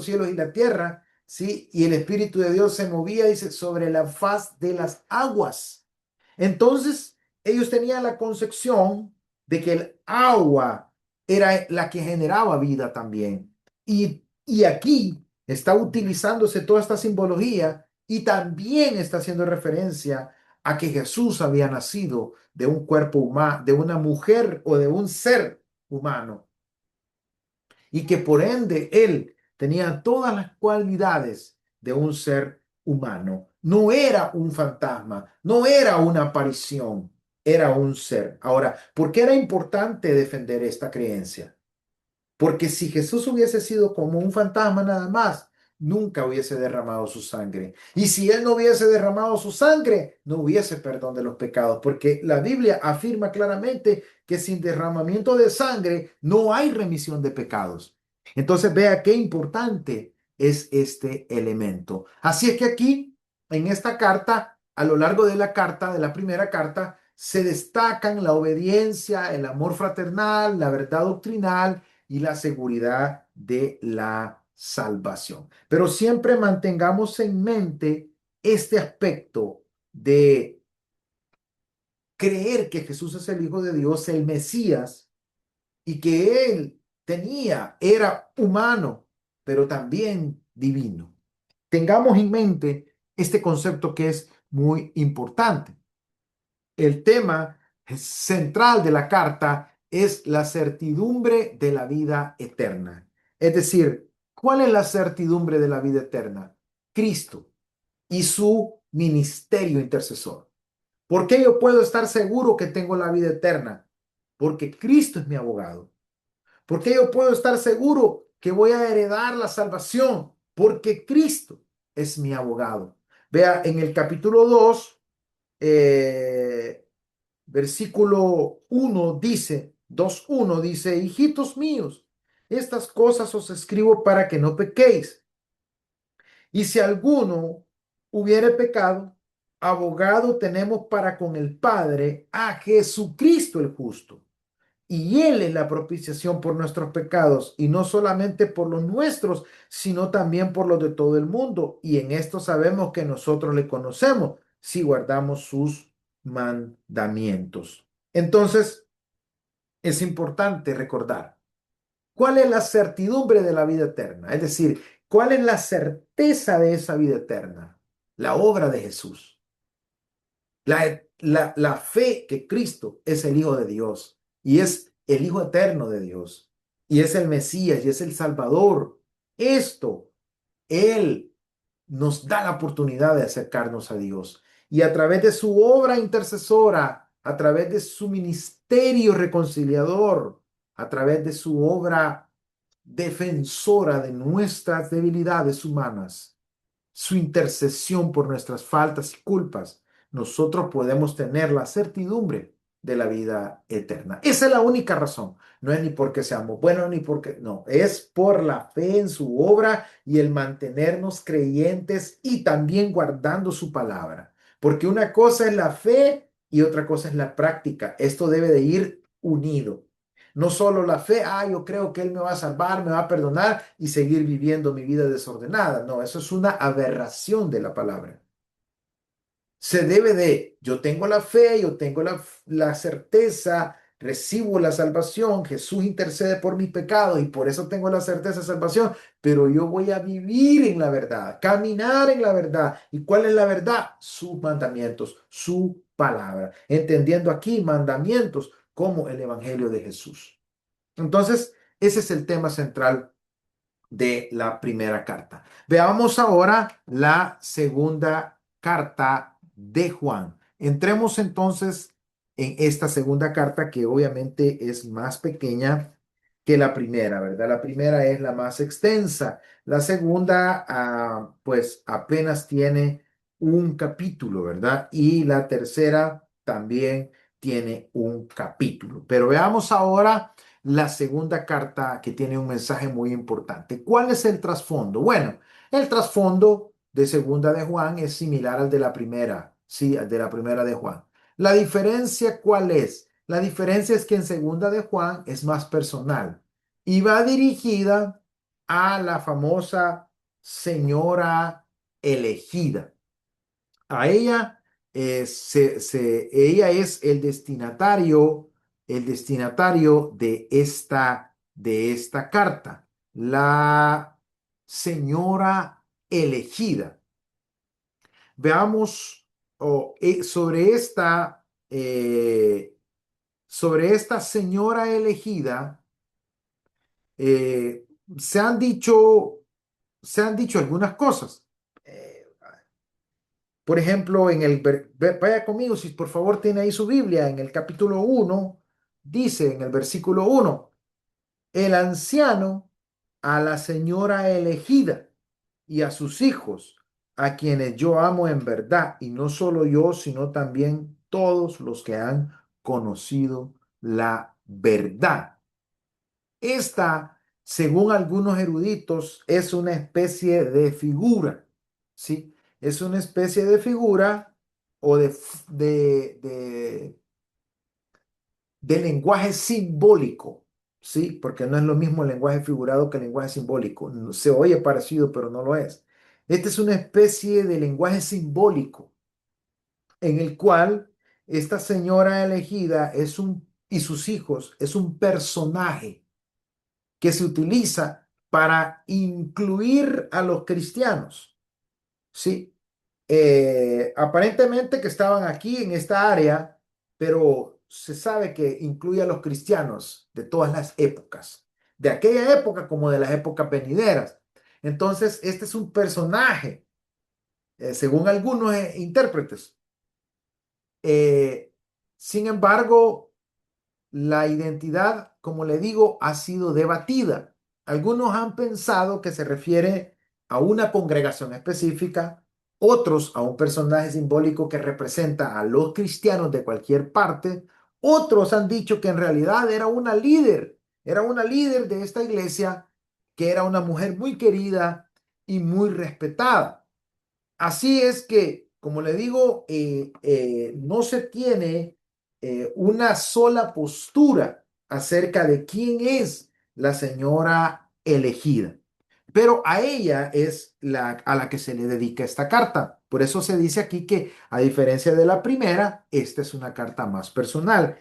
cielos y la tierra, ¿sí? Y el Espíritu de Dios se movía, dice, sobre la faz de las aguas. Entonces, ellos tenían la concepción de que el agua era la que generaba vida también. Y aquí está utilizándose toda esta simbología y también está haciendo referencia a que Jesús había nacido de un cuerpo humano, de una mujer o de un ser humano, y que por ende él tenía todas las cualidades de un ser humano. No era un fantasma, no era una aparición, era un ser. Ahora, ¿por qué era importante defender esta creencia? Porque si Jesús hubiese sido como un fantasma nada más, nunca hubiese derramado su sangre. Y si él no hubiese derramado su sangre, no hubiese perdón de los pecados, porque la Biblia afirma claramente que sin derramamiento de sangre no hay remisión de pecados. Entonces vea qué importante es este elemento. Así es que aquí, en esta carta, a lo largo de la carta, de la primera carta, se destacan la obediencia, el amor fraternal, la verdad doctrinal y la seguridad de la salvación. Pero siempre mantengamos en mente este aspecto de creer que Jesús es el Hijo de Dios, el Mesías, y que él era humano, pero también divino. Tengamos en mente este concepto que es muy importante. El tema central de la carta es la certidumbre de la vida eterna. Es decir, ¿cuál es la certidumbre de la vida eterna? Cristo y su ministerio intercesor. ¿Por qué yo puedo estar seguro que tengo la vida eterna? Porque Cristo es mi abogado. ¿Por qué yo puedo estar seguro que voy a heredar la salvación? Porque Cristo es mi abogado. Vea, en el capítulo 2, versículo 1 dice, 2:1 dice, hijitos míos, estas cosas os escribo para que no pequéis. Y si alguno hubiere pecado, abogado tenemos para con el Padre a Jesucristo el justo. Y Él es la propiciación por nuestros pecados, y no solamente por los nuestros, sino también por los de todo el mundo. Y en esto sabemos que nosotros le conocemos si guardamos sus mandamientos. Entonces, es importante recordar cuál es la certidumbre de la vida eterna, es decir, cuál es la certeza de esa vida eterna, la obra de Jesús. La fe que Cristo es el Hijo de Dios y es el Hijo eterno de Dios y es el Mesías y es el Salvador. Esto, Él nos da la oportunidad de acercarnos a Dios y a través de su obra intercesora, a través de su ministerio reconciliador, a través de su obra defensora de nuestras debilidades humanas, su intercesión por nuestras faltas y culpas, nosotros podemos tener la certidumbre de la vida eterna. Esa es la única razón. No es ni porque seamos buenos ni porque, no, es por la fe en su obra y el mantenernos creyentes y también guardando su palabra. Porque una cosa es la fe y otra cosa es la práctica. Esto debe de ir unido. No solo la fe, yo creo que Él me va a salvar, me va a perdonar y seguir viviendo mi vida desordenada. No, eso es una aberración de la palabra. Se debe de, yo tengo la fe, yo tengo la certeza, recibo la salvación, Jesús intercede por mis pecados y por eso tengo la certeza de salvación, pero yo voy a vivir en la verdad, caminar en la verdad. ¿Y cuál es la verdad? Sus mandamientos, su palabra, entendiendo aquí mandamientos como el Evangelio de Jesús. Entonces, ese es el tema central de la primera carta. Veamos ahora la segunda carta de Juan. Entremos entonces en esta segunda carta que obviamente es más pequeña que la primera, ¿verdad? La primera es la más extensa. La segunda, pues apenas tiene un capítulo, ¿verdad? Y la tercera también tiene un capítulo. Pero veamos ahora la segunda carta que tiene un mensaje muy importante. ¿Cuál es el trasfondo? Bueno, el trasfondo de segunda de Juan es similar al de la primera, sí, al de la primera de Juan. La diferencia, ¿cuál es? La diferencia es que en segunda de Juan es más personal y va dirigida a la famosa señora elegida. A ella, ella es el destinatario de esta carta, la señora elegida. Veamos sobre esta señora elegida, eh, se han dicho, se han dicho algunas cosas. Eh, Por ejemplo, vaya conmigo, si por favor tiene ahí su Biblia, en el capítulo 1, dice en el versículo 1, el anciano a la señora elegida y a sus hijos, a quienes yo amo en verdad, y no solo yo, sino también todos los que han conocido la verdad. Esta, según algunos eruditos, es una especie de figura, ¿sí? Es una especie de figura o de lenguaje simbólico, ¿sí? Porque no es lo mismo el lenguaje figurado que el lenguaje simbólico. Se oye parecido, pero no lo es. Esta es una especie de lenguaje simbólico en el cual esta señora elegida y sus hijos es un personaje que se utiliza para incluir a los cristianos, ¿sí? Aparentemente que estaban aquí en esta área, pero se sabe que incluye a los cristianos de todas las épocas, de aquella época como de las épocas venideras. Entonces, este es un personaje, según algunos intérpretes. Eh, Sin embargo, la identidad, como le digo, ha sido debatida. Algunos han pensado que se refiere a una congregación específica, otros a un personaje simbólico que representa a los cristianos de cualquier parte, otros han dicho que en realidad era una líder de esta iglesia, que era una mujer muy querida y muy respetada. Así es que, como le digo, no se tiene una sola postura acerca de quién es la señora elegida, pero a ella es a la que se le dedica esta carta. Por eso se dice aquí que, a diferencia de la primera, esta es una carta más personal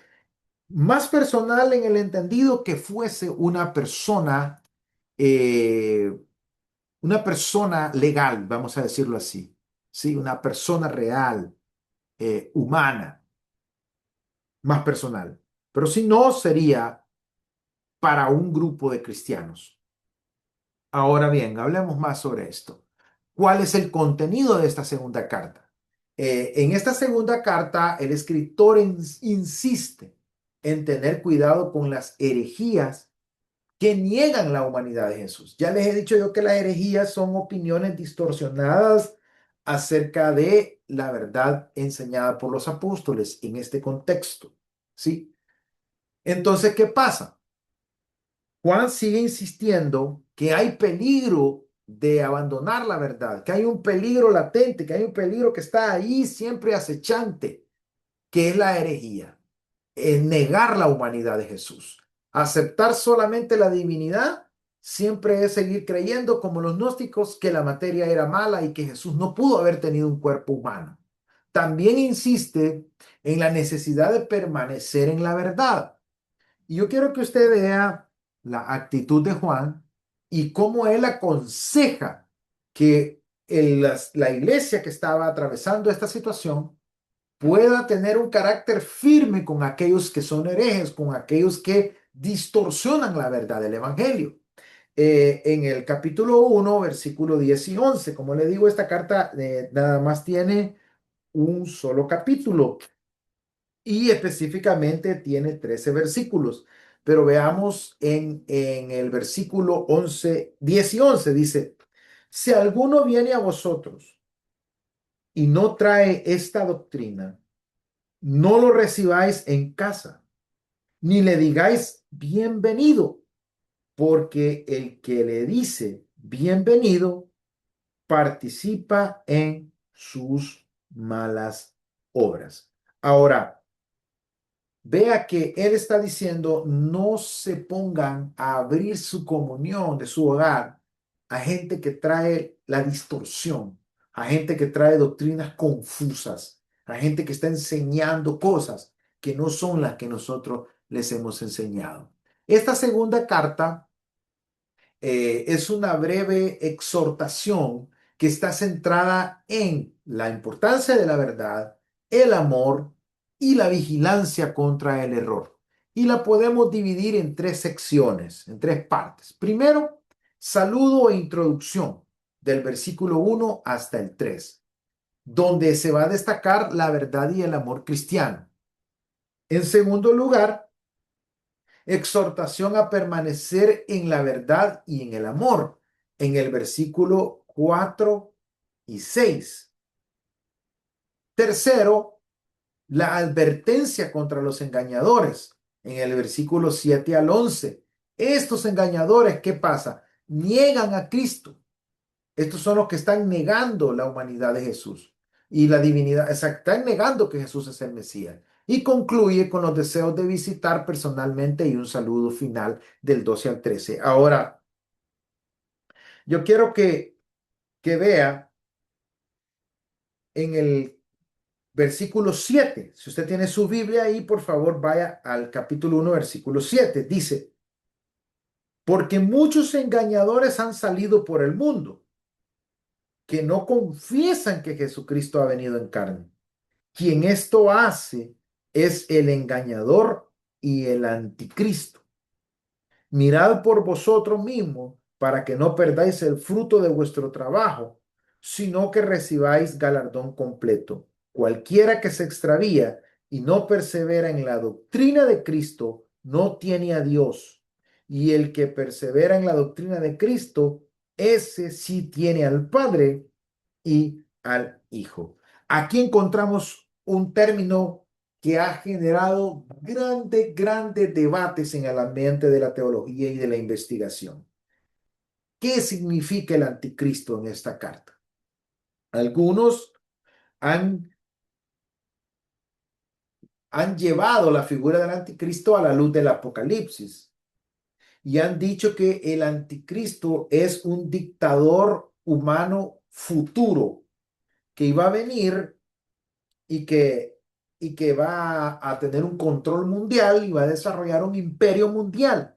en el entendido que fuese eh, una persona legal, vamos a decirlo así, ¿sí? Una persona real, humana, más personal. Pero si no, sería para un grupo de cristianos. Ahora bien, hablemos más sobre esto. ¿Cuál es el contenido de esta segunda carta? En esta segunda carta, el escritor insiste en tener cuidado con las herejías que niegan la humanidad de Jesús. Ya les he dicho yo que las herejías son opiniones distorsionadas acerca de la verdad enseñada por los apóstoles en este contexto, ¿sí? Entonces, ¿qué pasa? Juan sigue insistiendo que hay peligro de abandonar la verdad, que hay un peligro latente, que hay un peligro que está ahí siempre acechante. que es la herejía, es negar la humanidad de Jesús. Aceptar solamente la divinidad siempre es seguir creyendo como los gnósticos que la materia era mala y que Jesús no pudo haber tenido un cuerpo humano. También insiste en la necesidad de permanecer en la verdad. Y yo quiero que usted vea la actitud de Juan y cómo él aconseja que la iglesia que estaba atravesando esta situación pueda tener un carácter firme con aquellos que son herejes, con aquellos que distorsionan la verdad del Evangelio. En el capítulo 1, versículo 10 y 11, como le digo, esta carta nada más tiene un solo capítulo y específicamente tiene 13 versículos. Pero veamos en el versículo 11, 10 y 11, dice, si alguno viene a vosotros y no trae esta doctrina, no lo recibáis en casa, ni le digáis bienvenido, porque el que le dice bienvenido participa en sus malas obras. Ahora, vea que él está diciendo, no se pongan a abrir su comunión de su hogar a gente que trae la distorsión, a gente que trae doctrinas confusas, a gente que está enseñando cosas que no son las que nosotros les hemos enseñado. Esta segunda carta es una breve exhortación que está centrada en la importancia de la verdad, el amor y la vigilancia contra el error. Y la podemos dividir en tres secciones, en tres partes. Primero, saludo e introducción, del versículo 1 hasta el 3, donde se va a destacar la verdad y el amor cristiano. En segundo lugar, exhortación a permanecer en la verdad y en el amor, en el versículo 4 y 6. Tercero, la advertencia contra los engañadores, en el versículo 7 al 11. Estos engañadores, ¿qué pasa? Niegan a Cristo. Estos son los que están negando la humanidad de Jesús y la divinidad. O sea, están negando que Jesús es el Mesías. Y concluye con los deseos de visitar personalmente y un saludo final del 12 al 13. Ahora, yo quiero que vea en el versículo 7. Si usted tiene su Biblia ahí, por favor, vaya al capítulo 1, versículo 7. Dice, porque muchos engañadores han salido por el mundo que no confiesan que Jesucristo ha venido en carne. Quien esto hace es el engañador y el anticristo. Mirad por vosotros mismos para que no perdáis el fruto de vuestro trabajo, sino que recibáis galardón completo. Cualquiera que se extravía y no persevera en la doctrina de Cristo, no tiene a Dios. Y el que persevera en la doctrina de Cristo, ese sí tiene al Padre y al Hijo. Aquí encontramos un término que ha generado grandes debates en el ambiente de la teología y de la investigación. ¿Qué significa el anticristo en esta carta? Algunos han, han llevado la figura del anticristo a la luz del Apocalipsis y han dicho que el anticristo es un dictador humano futuro que iba a venir y que va a tener un control mundial y va a desarrollar un imperio mundial.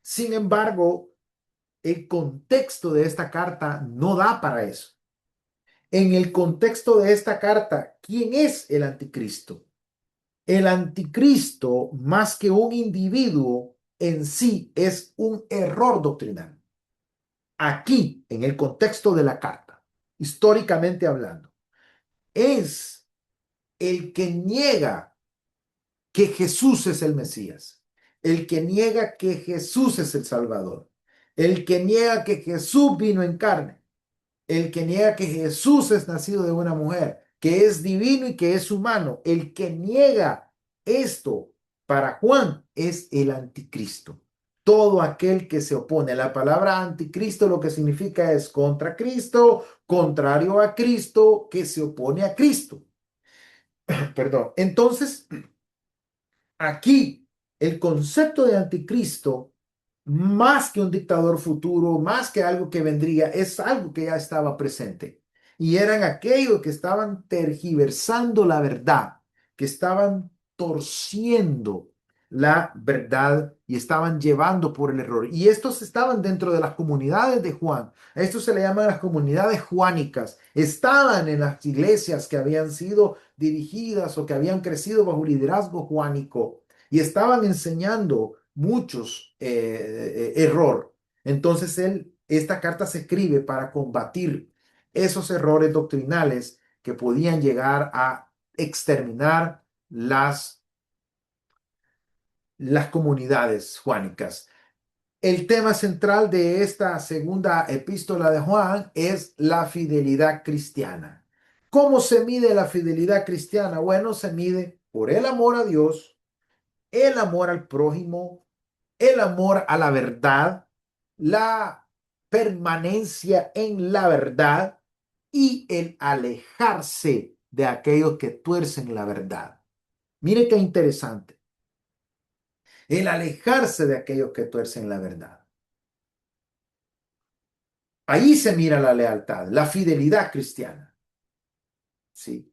Sin embargo, el contexto de esta carta no da para eso. En el contexto de esta carta, ¿quién es el anticristo? El anticristo, más que un individuo en sí, es un error doctrinal. Aquí, en el contexto de la carta, históricamente hablando, es el que niega que Jesús es el Mesías, el que niega que Jesús es el Salvador, el que niega que Jesús vino en carne, el que niega que Jesús es nacido de una mujer, que es divino y que es humano, el que niega esto para Juan es el anticristo. Todo aquel que se opone. La palabra anticristo lo que significa es contra Cristo, contrario a Cristo, que se opone a Cristo. Perdón. Entonces, aquí, el concepto de anticristo, más que un dictador futuro, más que algo que vendría, es algo que ya estaba presente. Y eran aquellos que estaban tergiversando la verdad, que estaban torciendo la verdad y estaban llevando por el error. Y estos estaban dentro de las comunidades de Juan. A esto se le llaman las comunidades juánicas. Estaban en las iglesias que habían sido dirigidas o que habían crecido bajo liderazgo juánico y estaban enseñando muchos error. Entonces esta carta se escribe para combatir esos errores doctrinales que podían llegar a exterminar las comunidades juánicas. El tema central de esta segunda epístola de Juan es la fidelidad cristiana. ¿Cómo se mide la fidelidad cristiana? Bueno, se mide por el amor a Dios, el amor al prójimo, el amor a la verdad, la permanencia en la verdad y el alejarse de aquellos que tuercen la verdad. Mire qué interesante, el alejarse de aquellos que tuercen la verdad. Ahí se mira la lealtad, la fidelidad cristiana, ¿sí?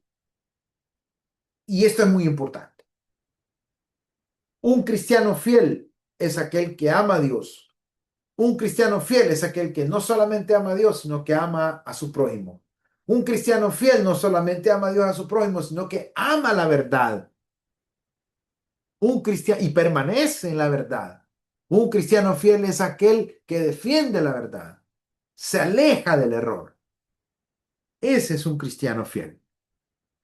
Y esto es muy importante. Un cristiano fiel es aquel que ama a Dios. Un cristiano fiel es aquel que no solamente ama a Dios, sino que ama a su prójimo. Un cristiano fiel no solamente ama a Dios a su prójimo, sino que ama la verdad. Un cristiano y permanece en la verdad. Un cristiano fiel es aquel que defiende la verdad, se aleja del error. Ese es un cristiano fiel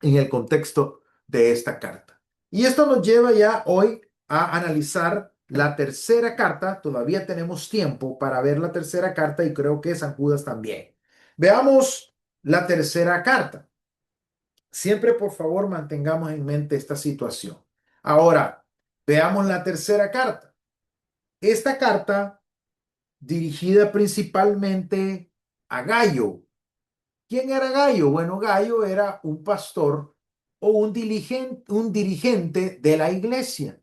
en el contexto de esta carta. Y esto nos lleva ya hoy a analizar la tercera carta. Todavía tenemos tiempo para ver la tercera carta y creo que San Judas también. Veamos la tercera carta. Siempre, por favor, mantengamos en mente esta situación. Ahora, veamos la tercera carta. Esta carta dirigida principalmente a Gallo. ¿Quién era Gallo? Bueno, Gallo era un pastor o un dirigente de la iglesia.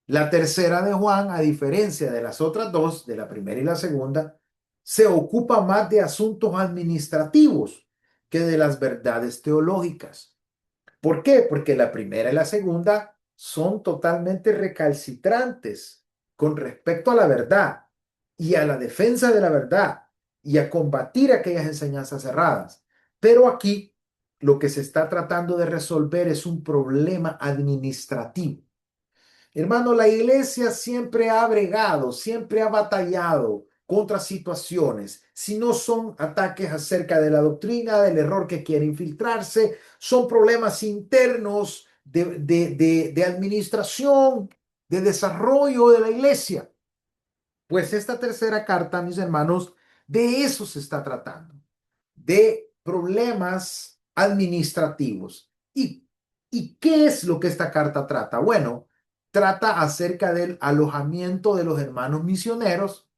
La tercera de Juan, a diferencia de las otras dos, de la primera y la segunda, se ocupa más de asuntos administrativos que de las verdades teológicas. ¿Por qué? Porque la primera y la segunda son totalmente recalcitrantes con respecto a la verdad y a la defensa de la verdad y a combatir aquellas enseñanzas erradas. Pero aquí lo que se está tratando de resolver es un problema administrativo. Hermano, la iglesia siempre ha bregado, siempre ha batallado contra situaciones. Si no son ataques acerca de la doctrina, del error que quiere infiltrarse, son problemas internos de administración, de desarrollo de la iglesia. Pues esta tercera carta, mis hermanos, de eso se está tratando, de problemas administrativos. ¿Y qué es lo que esta carta trata? Bueno, trata acerca del alojamiento de los hermanos misioneros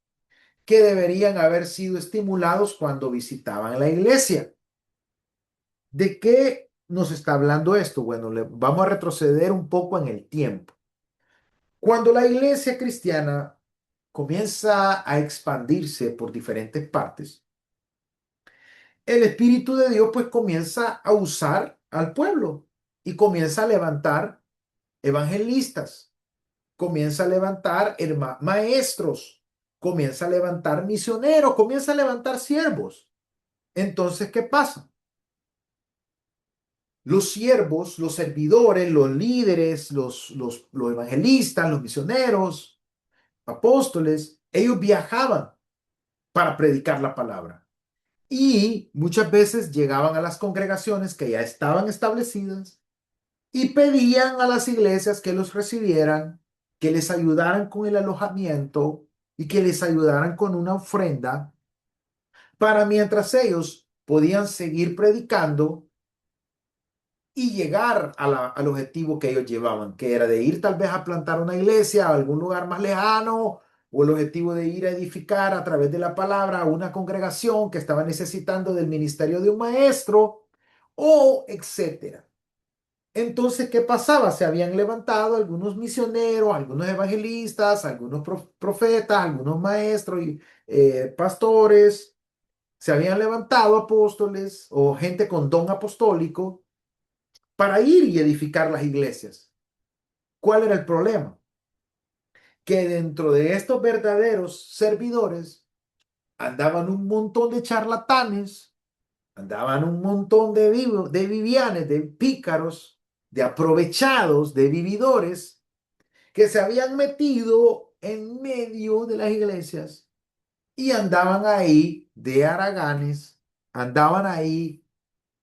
que deberían haber sido estimulados cuando visitaban la iglesia. ¿De qué nos está hablando esto? Bueno, vamos a retroceder un poco en el tiempo. Cuando la iglesia cristiana comienza a expandirse por diferentes partes, el Espíritu de Dios pues comienza a usar al pueblo y comienza a levantar evangelistas, comienza a levantar maestros, comienza a levantar misioneros, comienza a levantar siervos. Entonces, ¿qué pasa? Los siervos, los servidores, los líderes, los evangelistas, los misioneros, apóstoles, ellos viajaban para predicar la palabra. Y muchas veces llegaban a las congregaciones que ya estaban establecidas y pedían a las iglesias que los recibieran, que les ayudaran con el alojamiento y que les ayudaran con una ofrenda para mientras ellos podían seguir predicando y llegar al objetivo que ellos llevaban, que era de ir tal vez a plantar una iglesia a algún lugar más lejano, o el objetivo de ir a edificar a través de la palabra a una congregación que estaba necesitando del ministerio de un maestro, o etcétera. Entonces, ¿qué pasaba? Se habían levantado algunos misioneros, algunos evangelistas, algunos profetas, algunos maestros y pastores. Se habían levantado apóstoles o gente con don apostólico para ir y edificar las iglesias. ¿Cuál era el problema? Que dentro de estos verdaderos servidores andaban un montón de charlatanes, andaban un montón de vivianes, de pícaros, de aprovechados, de vividores que se habían metido en medio de las iglesias y andaban ahí de haraganes, andaban ahí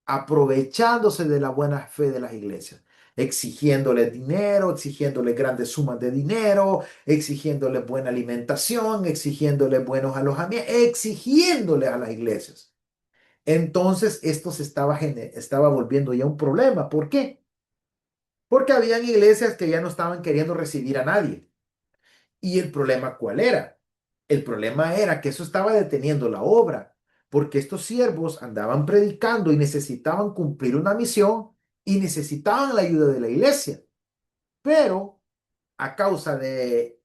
aprovechándose de la buena fe de las iglesias, exigiéndoles dinero, exigiéndoles grandes sumas de dinero, exigiéndoles buena alimentación, exigiéndoles buenos alojamientos, exigiéndoles a las iglesias. Entonces esto estaba volviendo ya un problema. ¿Por qué? Porque habían iglesias que ya no estaban queriendo recibir a nadie. ¿Y el problema cuál era? El problema era que eso estaba deteniendo la obra, porque estos siervos andaban predicando y necesitaban cumplir una misión y necesitaban la ayuda de la iglesia. Pero a causa de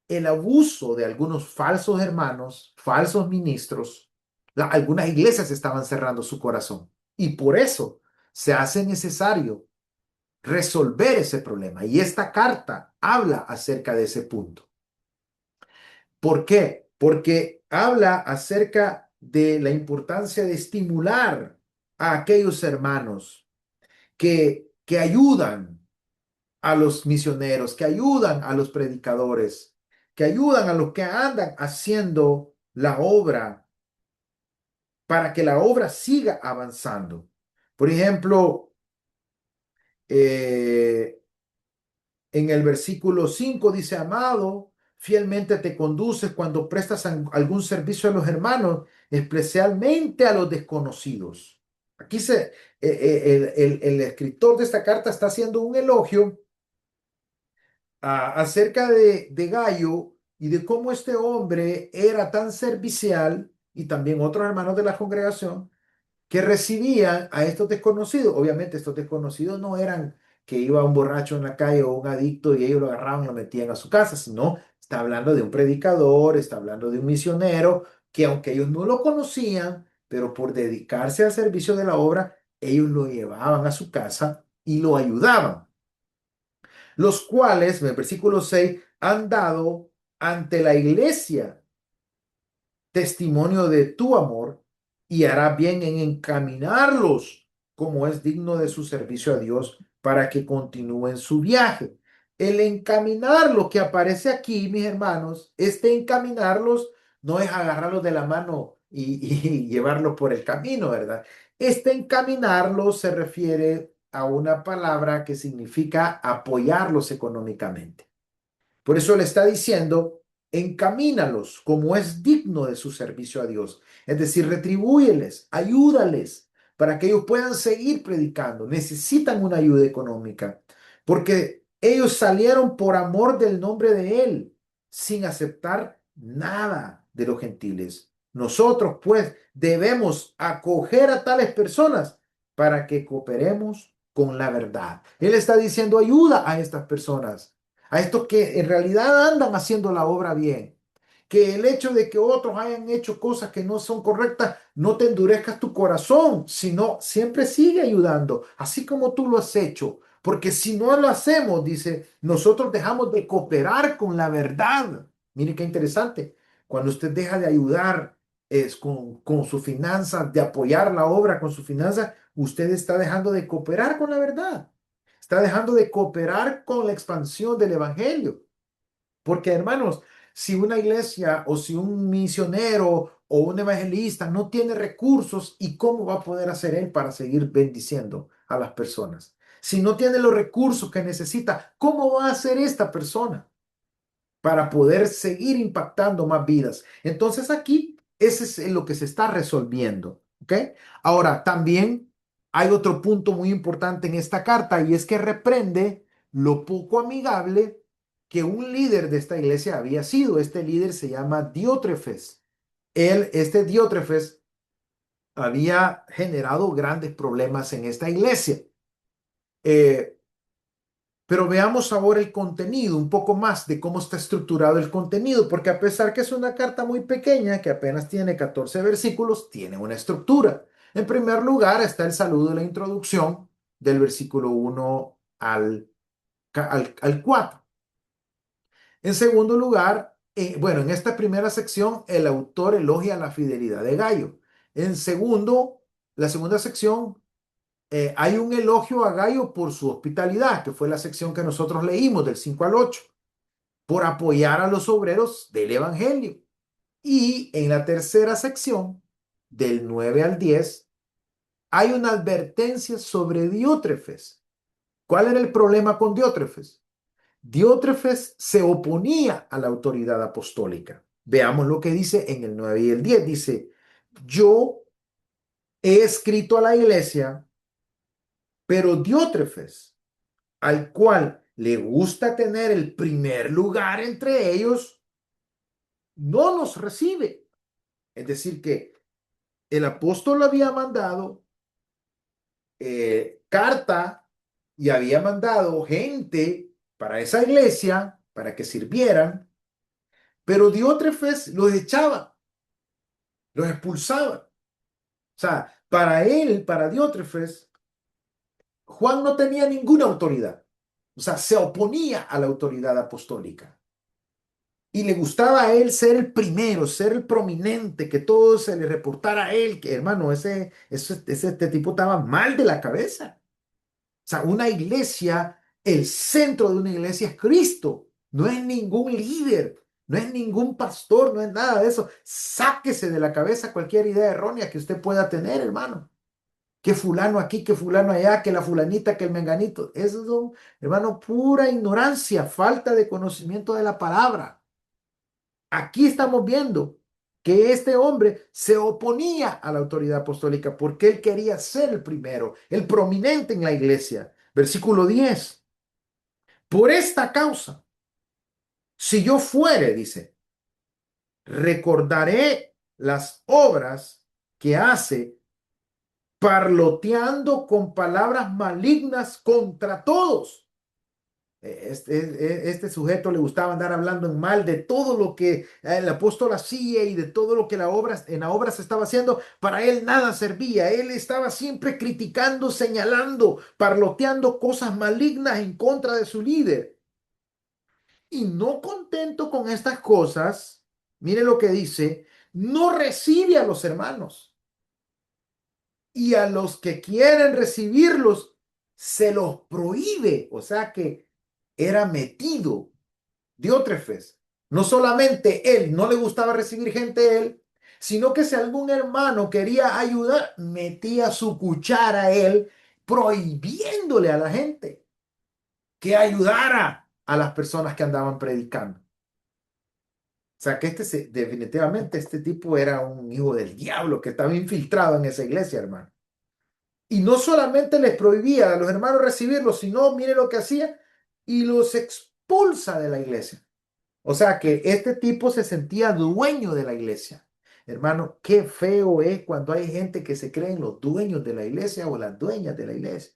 el abuso de algunos falsos hermanos, falsos ministros, algunas iglesias estaban cerrando su corazón. Y por eso se hace necesario resolver ese problema. Y esta carta habla acerca de ese punto. ¿Por qué? Porque habla acerca de la importancia de estimular a aquellos hermanos que ayudan a los misioneros, que ayudan a los predicadores, que ayudan a los que andan haciendo la obra para que la obra siga avanzando. Por ejemplo, eh, en el versículo 5 dice, amado, fielmente te conduces cuando prestas algún servicio a los hermanos, especialmente a los desconocidos. Aquí el escritor de esta carta está haciendo un elogio acerca de Gallo y de cómo este hombre era tan servicial y también otros hermanos de la congregación que recibían a estos desconocidos. Obviamente estos desconocidos no eran que iba un borracho en la calle o un adicto y ellos lo agarraban y lo metían a su casa, sino está hablando de un predicador, está hablando de un misionero, que aunque ellos no lo conocían, pero por dedicarse al servicio de la obra, ellos lo llevaban a su casa y lo ayudaban, los cuales, en el versículo 6 han dado ante la iglesia testimonio de tu amor y hará bien en encaminarlos como es digno de su servicio a Dios para que continúen su viaje. El encaminar lo que aparece aquí, mis hermanos, este encaminarlos no es agarrarlos de la mano y llevarlos por el camino, ¿verdad? Este encaminarlos se refiere a una palabra que significa apoyarlos económicamente. Por eso le está diciendo, encamínalos como es digno de su servicio a Dios. Es decir, retribúyeles, ayúdales para que ellos puedan seguir predicando. Necesitan una ayuda económica porque ellos salieron por amor del nombre de Él, sin aceptar nada de los gentiles. Nosotros, pues, debemos acoger a tales personas para que cooperemos con la verdad. Él está diciendo, ayuda a estas personas, a estos que en realidad andan haciendo la obra bien. Que el hecho de que otros hayan hecho cosas que no son correctas no te endurezcas tu corazón, sino siempre sigue ayudando, así como tú lo has hecho. Porque si no lo hacemos, dice, nosotros dejamos de cooperar con la verdad. Mire qué interesante. Cuando usted deja de ayudar con su finanza, de apoyar la obra con su finanza, usted está dejando de cooperar con la verdad. Está dejando de cooperar con la expansión del evangelio. Porque, hermanos, si una iglesia o si un misionero o un evangelista no tiene recursos, ¿y cómo va a poder hacer él para seguir bendiciendo a las personas? Si no tiene los recursos que necesita, ¿cómo va a hacer esta persona para poder seguir impactando más vidas? Entonces aquí, ese es lo que se está resolviendo. ¿Ok? Ahora, también hay otro punto muy importante en esta carta y es que reprende lo poco amigable que un líder de esta iglesia había sido. Este líder se llama Diótrefes. Este Diótrefes había generado grandes problemas en esta iglesia. Eh, pero veamos ahora el contenido, un poco más de cómo está estructurado el contenido, porque a pesar que es una carta muy pequeña, que apenas tiene 14 versículos, tiene una estructura. En primer lugar está el saludo y la introducción del versículo 1 al 4. En segundo lugar, bueno, en esta primera sección el autor elogia la fidelidad de Gayo. En segundo, la segunda sección, hay un elogio a Gayo por su hospitalidad, que fue la sección que nosotros leímos del 5 al 8, por apoyar a los obreros del Evangelio. Y en la tercera sección, del 9 al 10, hay una advertencia sobre Diótrefes. ¿Cuál era el problema con Diótrefes? Diótrefes se oponía a la autoridad apostólica. Veamos lo que dice en el 9 y el 10. Dice, yo he escrito a la iglesia, pero Diótrefes, al cual le gusta tener el primer lugar entre ellos, no nos recibe. Es decir, que el apóstol había mandado carta y había mandado gente para esa iglesia, para que sirvieran, pero Diótrefes los echaba, los expulsaba. O sea, para él, para Diótrefes, Juan no tenía ninguna autoridad. O sea, se oponía a la autoridad apostólica. Y le gustaba a él ser el primero, ser el prominente, que todo se le reportara a él, que hermano, este tipo estaba mal de la cabeza. O sea, una iglesia, el centro de una iglesia es Cristo, no es ningún líder, no es ningún pastor, no es nada de eso. Sáquese de la cabeza cualquier idea errónea que usted pueda tener, hermano. Que fulano aquí, que fulano allá, que la fulanita, que el menganito. Eso es, hermano, pura ignorancia, falta de conocimiento de la palabra. Aquí estamos viendo que este hombre se oponía a la autoridad apostólica porque él quería ser el primero, el prominente en la iglesia. Versículo 10. Por esta causa, si yo fuere, dice, recordaré las obras que hace parloteando con palabras malignas contra todos. Este sujeto le gustaba andar hablando en mal de todo lo que el apóstol hacía y de todo lo que en la obra se estaba haciendo. Para él nada servía. Él estaba siempre criticando, señalando, parloteando cosas malignas en contra de su líder. Y no contento con estas cosas, mire lo que dice, no recibe a los hermanos. Y a los que quieren recibirlos, se los prohíbe. O sea que era metido. Diótrefes. No solamente él no le gustaba recibir gente a él, sino que si algún hermano quería ayudar, metía su cuchara a él, prohibiéndole a la gente que ayudara a las personas que andaban predicando. O sea que definitivamente este tipo era un hijo del diablo que estaba infiltrado en esa iglesia, hermano. Y no solamente les prohibía a los hermanos recibirlos, sino mire lo que hacía y los expulsa de la iglesia. O sea que este tipo se sentía dueño de la iglesia. Hermano, qué feo es cuando hay gente que se creen los dueños de la iglesia o las dueñas de la iglesia.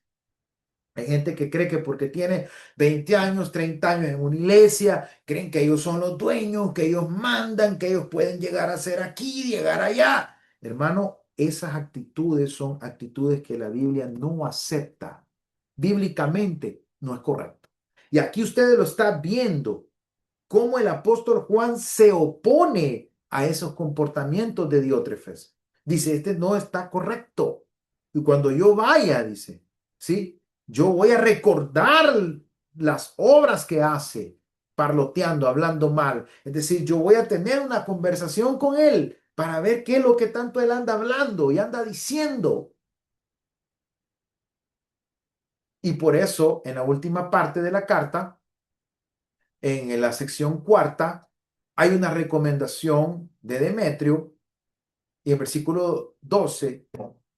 Hay gente que cree que porque tiene 20 años, 30 años en una iglesia, creen que ellos son los dueños, que ellos mandan, que ellos pueden llegar a ser aquí, llegar allá. Hermano, esas actitudes son actitudes que la Biblia no acepta. Bíblicamente no es correcto. Y aquí ustedes lo están viendo cómo el apóstol Juan se opone a esos comportamientos de Diótrefes. Dice, este no está correcto. Y cuando yo vaya, dice, ¿sí? Yo voy a recordar las obras que hace, parloteando, hablando mal. Es decir, yo voy a tener una conversación con él para ver qué es lo que tanto él anda hablando y anda diciendo. Y por eso, en la última parte de la carta, en la sección cuarta, hay una recomendación de Demetrio y en versículo 12.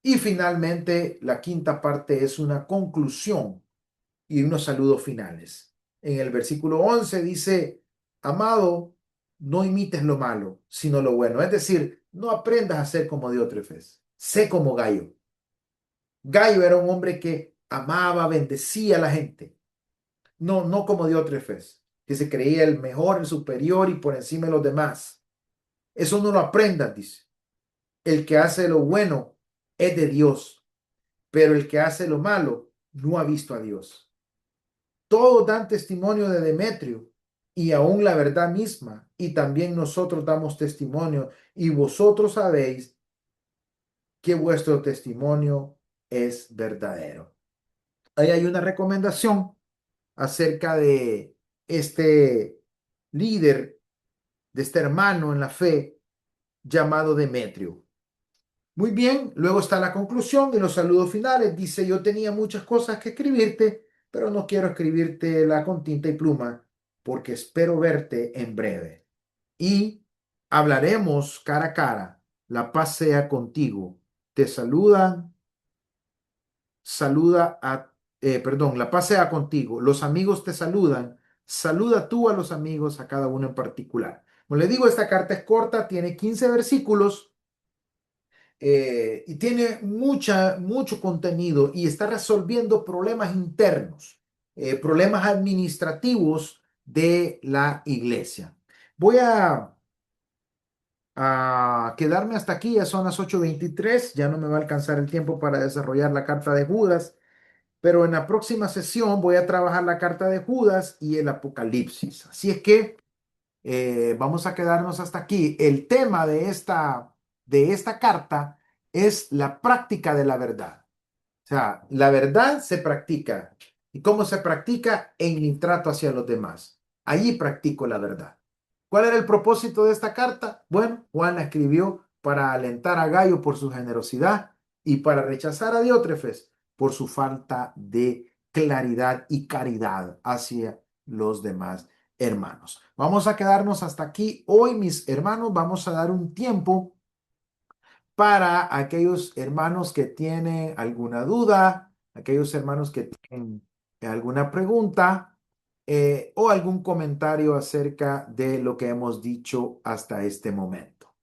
Y finalmente, la quinta parte es una conclusión y unos saludos finales. En el versículo 11 dice, amado, no imites lo malo, sino lo bueno. Es decir, no aprendas a ser como Diótrefes, sé como Gallo. Gallo era un hombre que amaba, bendecía a la gente. No, no como Diótrefes, que se creía el mejor, el superior y por encima de los demás. Eso no lo aprendas, dice. El que hace lo bueno es de Dios, pero el que hace lo malo no ha visto a Dios. Todos dan testimonio de Demetrio y aún la verdad misma, y también nosotros damos testimonio, y vosotros sabéis que vuestro testimonio es verdadero. Ahí hay una recomendación acerca de este líder, de este hermano en la fe llamado Demetrio. Muy bien, luego está la conclusión y los saludos finales. Dice, yo tenía muchas cosas que escribirte, pero no quiero escribirte la con tinta y pluma porque espero verte en breve. Y hablaremos cara a cara. La paz sea contigo. Te saludan, perdón, la paz sea contigo. Los amigos te saludan. Saluda tú a los amigos, a cada uno en particular. Como le digo, esta carta es corta, tiene 15 versículos y tiene mucho contenido y está resolviendo problemas internos, problemas administrativos de la iglesia. Voy a quedarme hasta aquí, ya son las 8:23, ya no me va a alcanzar el tiempo para desarrollar la carta de Judas, pero en la próxima sesión voy a trabajar la carta de Judas y el Apocalipsis. Así es que vamos a quedarnos hasta aquí. El tema de esta carta es la práctica de la verdad. O sea, la verdad se practica. ¿Y cómo se practica? En mi trato hacia los demás. Allí practico la verdad. ¿Cuál era el propósito de esta carta? Bueno, Juan la escribió para alentar a Gayo por su generosidad y para rechazar a Diótrefes por su falta de claridad y caridad hacia los demás hermanos. Vamos a quedarnos hasta aquí. Hoy, mis hermanos, vamos a dar un tiempo para aquellos hermanos que tienen alguna duda, aquellos hermanos que tienen alguna pregunta o algún comentario acerca de lo que hemos dicho hasta este momento.